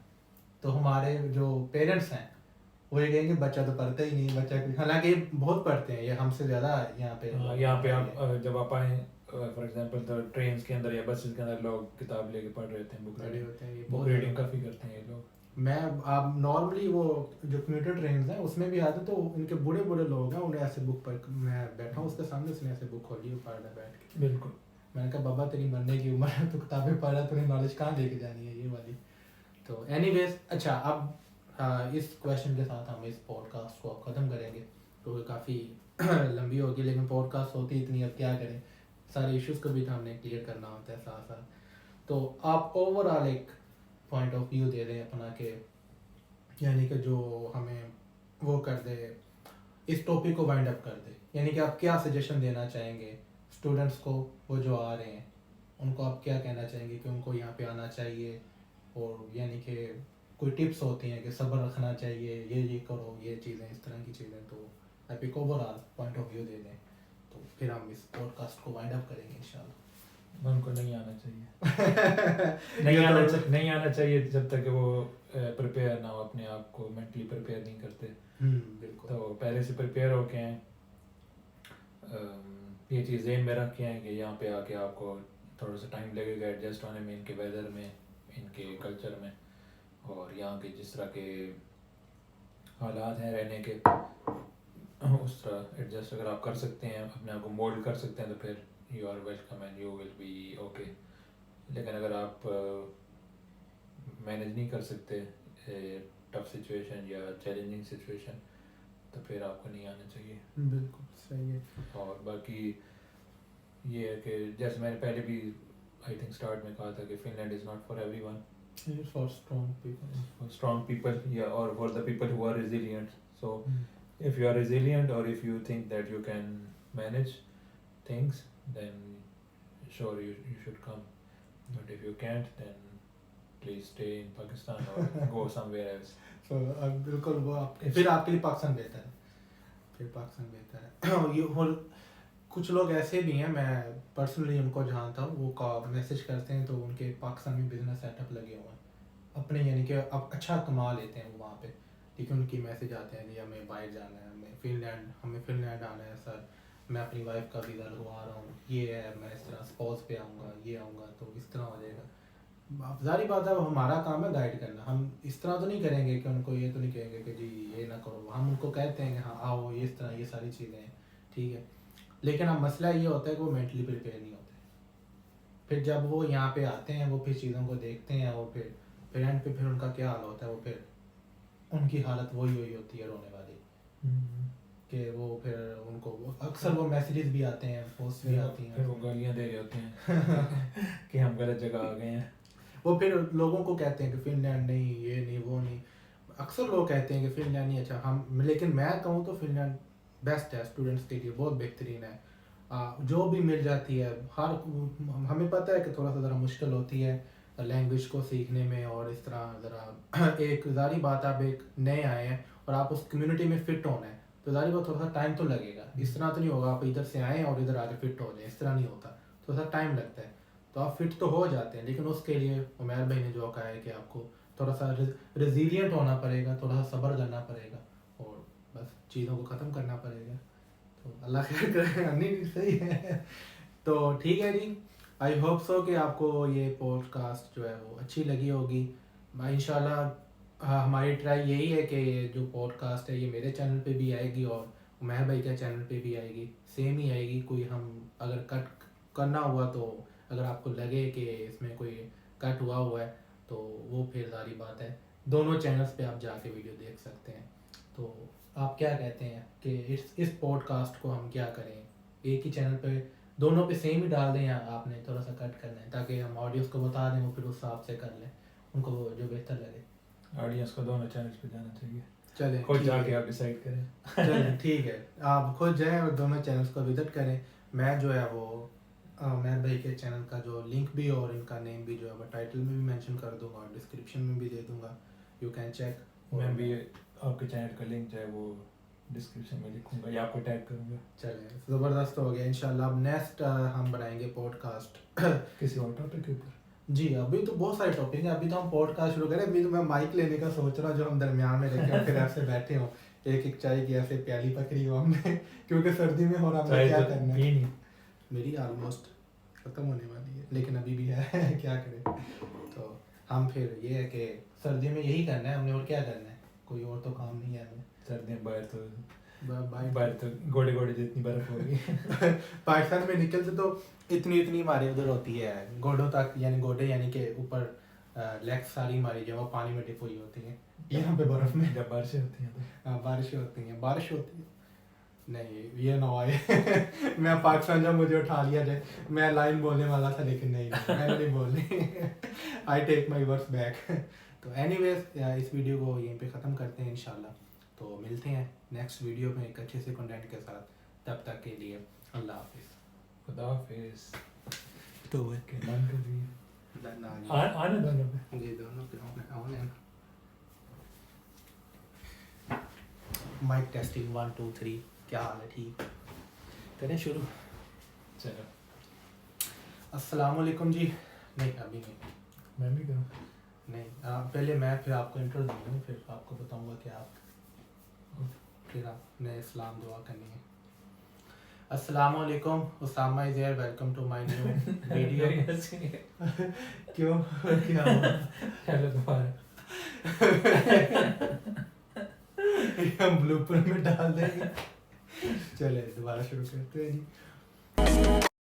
तो हमारे जो पेरेंट्स हैं वो ये कहेंगे बच्चा तो पढ़ता ही नहीं, बच्चा हालांकि ये बहुत पढ़ते हैं, ये हमसे ज़्यादा यहाँ पे यहाँ पे आप जब आप आए फॉर एग्जांपल तो ट्रेन के अंदर या बसेस के अंदर लोग किताब लेके पढ़ रहे होते हैं, बुक बड़े होते हैं, ये बुक बहुत रीडिंग काफ़ी करते हैं ये लोग। मैं आप नॉर्मली वो जो कम्यूटर ट्रेन हैं उसमें भी आते, तो इनके बूढ़े बूढ़े लोग हैं, उन्हें ऐसे बुक पर, मैं बैठा हूँ उसके सामने, उसने ऐसे बुक खोली पढ़ रहा बैठ के। बिल्कुल। मैंने कहा बाबा तेरी मरने की उम्र है, तो किताबें पढ़ रहा, तूने नॉलेज कहाँ लेके जानी है ये वाली। तो एनीवेज, अच्छा अब इस क्वेश्चन के साथ हम इस पॉडकास्ट को अब ख़त्म करेंगे, क्योंकि काफ़ी लंबी होगी, लेकिन पॉडकास्ट होती इतनी, अब क्या करें, सारे इश्यूज़ को भी तो हमने क्लियर करना होता है साथ साथ। तो आप ओवरऑल एक पॉइंट ऑफ व्यू दे दें अपना, के यानी कि जो हमें वो कर दे, इस टॉपिक को वाइंड अप कर दे, यानी कि आप क्या सजेशन देना चाहेंगे स्टूडेंट्स को, वो जो आ रहे हैं उनको आप क्या कहना चाहेंगे कि उनको यहाँ पे आना चाहिए, और यानी कि कोई टिप्स होती हैं कि सब्र रखना चाहिए, ये करो, ये चीज़ें, इस तरह की चीज़ें, तो आप एक ओवरऑल पॉइंट ऑफ व्यू दे दें, तो फिर हम इस पॉडकास्ट को वाइंड अप करेंगे इंशाल्लाह। उनको नहीं आना चाहिए। नहीं आना चाहिए जब तक कि वो प्रिपेयर ना हो, अपने आप को मेंटली प्रिपेयर नहीं करते। बिल्कुल। तो पहले से प्रिपेयर होके हैं, ये चीज़ ज़हन में रख के हैं कि यहाँ पे आके आपको थोड़ा सा टाइम लगेगा एडजस्ट होने में, इनके वेदर में, इनके कल्चर में, और यहाँ के जिस तरह के हालात हैं रहने के, उस तरह एडजस्ट अगर आप कर सकते हैं, अपने आप को मोल्ड कर सकते हैं, तो फिर you are welcome and you will be okay. लेकिन अगर आप मैनेज नहीं कर सकते टफ सिचुएशन या चैलेंजिंग सिचुएशन, तो फिर आपको नहीं आना चाहिए। बिल्कुल सही है। और बाकी ये है कि जैसे मैंने पहले भी आई थिंक स्टार्ट में कहा था कि Finland is not for everyone, for strong people, for strong people, yeah, or for the people who are resilient. So if you are resilient, or if you think that you can manage things, then sure you should come. But if you can't, then please stay in Pakistan or go somewhere else. तो बिल्कुल वो आप फिर आपके लिए पाकिस्तान बेहतर है, फिर पाकिस्तान बेहतर है। ये और कुछ लोग ऐसे भी हैं, मैं पर्सनली उनको जानता हूँ, वो मैसेज करते हैं तो उनके पाकिस्तान में बिजनेस सेटअप लगे हुए हैं अपने, यानी कि अब अच्छा कमा लेते हैं वो वहाँ पे, लेकिन उनकी मैसेज आते हैं कि हमें बाहर जाना है, हमें फिनलैंड आना है सर, मैं अपनी वाइफ का वीज़ा लगवा रहा हूँ, ये है, मैं इस तरह स्पॉज पे आऊँगा, ये आऊँगा, तो इस तरह हो जाएगा। अब जारी बात है, अब हमारा काम है गाइड करना, हम इस तरह तो नहीं करेंगे कि उनको ये तो नहीं कहेंगे कि जी ये ना करो, हम उनको कहते हैं कि हाँ आओ, ये इस तरह, ये सारी चीज़ें हैं, ठीक है। लेकिन अब मसला ये होता है कि वो मेंटली प्रिपेयर नहीं होते, फिर जब वो यहाँ पे आते हैं, वो फिर चीज़ों को देखते हैं, और फिर एंड पे फिर उनका क्या हाल होता है, वो फिर उनकी हालत वही होती है रोने वाली, कि वो फिर उनको अक्सर वो मैसेजेस भी आते हैं, पोस्ट भी आती हैं, फिर वो गालियाँ दे रहे होते हैं कि हम गलत जगह आ गए हैं। वो फिर लोगों को कहते हैं कि फिनलैंड नहीं, ये नहीं, वो नहीं, अक्सर लोग कहते हैं कि फिनलैंड नहीं अच्छा, हम, लेकिन मैं कहूँ तो फिनलैंड बेस्ट है स्टूडेंट्स के लिए, बहुत बेहतरीन है। जो भी मिल जाती है, हर हमें पता है कि थोड़ा सा ज़रा मुश्किल होती है लैंग्वेज को सीखने में, और इस तरह ज़रा एक जारी बात, आप एक नए आए हैं और आप उस कम्युनिटी में फ़िट होना है, तो जारी बात थोड़ा सा टाइम तो लगेगा, इस तरह तो नहीं होगा आप इधर से आएँ और इधर आके फ़िट हो जाए, इस तरह नहीं होता, थोड़ा सा टाइम लगता है। तो आप फिट तो हो जाते हैं, लेकिन उसके लिए उमैर भाई ने जो कहा है कि आपको थोड़ा सा रेजिलिएंट होना पड़ेगा, थोड़ा सा सब्र करना पड़ेगा, और बस चीज़ों को ख़त्म करना पड़ेगा। तो अल्लाह खैर करे, नहीं सही है। तो ठीक है जी, आई होप सो कि आपको ये पॉडकास्ट जो है वो अच्छी लगी होगी। इंशाल्लाह हमारी ट्राई यही है कि ये जो पॉडकास्ट है ये मेरे चैनल पे भी आएगी और उमैर भाई के चैनल पे भी आएगी, सेम ही आएगी, कोई हम अगर कट करना हुआ तो अगर आपको लगे कि इसमें कोई कट हुआ है तो वो फिर सारी बात है, दोनों चैनल्स पे आप जाके वीडियो देख सकते हैं। तो आप क्या कहते हैं कि इस पॉडकास्ट को हम क्या करें, एक ही चैनल पे दोनों पे सेम ही डाल दें, या आपने थोड़ा सा कट करना है, ताकि हम ऑडियंस को बता दें, वो फिर उस हिसाब से कर लें, उनको जो बेहतर लगे। ऑडियंस को दोनों चैनल्स पे जाना चाहिए। चलें खुद ठीक जाके है। आप डिसाइड करें। चलें ठीक है, आप खुद जाएं और दोनों चैनल्स को विजिट करें। मैं जो है वो मेहर भाई के चैनल का जो लिंक भी और इनका नेम भी जो है वो टाइटल में भी मेंशन कर दूंगा और डिस्क्रिप्शन में भी दे दूंगा, यू कैन चेक। मैं भी आपके चैनल का लिंक जो है वो डिस्क्रिप्शन में लिखूंगा या आपको टैग करूंगा। चलें ज़बरदस्त हो गया। इंशाल्लाह अब नेक्स्ट हम बनाएंगे पॉडकास्ट किसी और टॉपिक के ऊपर। जी। अभी तो बहुत सारे टॉपिक हैं, अभी तो हम पॉडकास्ट शुरू करें। अभी तो मैं माइक लेने का सोच रहा हूँ जो हम दरमियान में रखें और फिर ऐसे बैठे हों, एक एक चाय की ऐसे प्याली पकड़ी हो हमने क्योंकि सर्दी में और हमने क्या करना है। मेरी ऑलमोस्ट ख़त्म होने वाली है लेकिन अभी भी है क्या करें। तो हम फिर ये है कि सर्दी में यही करना है हमने, और क्या करना है, कोई और तो काम नहीं है हमें। सर्दियों में बाहर बाहर तो गोड़े गोड़े जितनी बर्फ होगी। पाकिस्तान में निकलते तो इतनी हमारे उधर होती है गोडों तक, यानी गोडे यानी कि ऊपर लेग्स सारी हमारी जो है वो पानी में डिप हुई होती हैं। यहाँ पे बर्फ में जब बारिशें होती हैं तो बारिश होती है नहीं ये ना आए मैं पाकिस्तान जब मुझे उठा लिया जाए, मैं लाइन बोलने वाला था लेकिन नहीं मैंने नहीं बोलनी। I take my words back. तो एनीवेज इस वीडियो को यहीं पे ख़त्म करते हैं इंशाल्लाह। तो मिलते हैं नेक्स्ट वीडियो में एक अच्छे से कंटेंट के साथ। तब तक के लिए अल्लाह हाफिज़। खुदा हाफिज़। तो के मन कभी आने दोनों पे जी दोनों पे ऑन है। माइक टेस्टिंग 1 2 3 क्या हाल है, ठीक करें शुरू। चलो अस्सलाम वालेकुम जी। नहीं अभी नहीं, मैं भी करूँ। नहीं पहले मैं फिर आपको इंट्रो दूँगा, फिर आपको बताऊँगा कि आप फिर आपने इस्लाम दुआ करनी है। अस्सलाम वालेकुम, Usama is here, welcome to my new video. क्यों क्या हुआ? चलो दोबारा हम ब्लूपर में डाल देंगे। चले दोबारा शुरू करते हैं जी।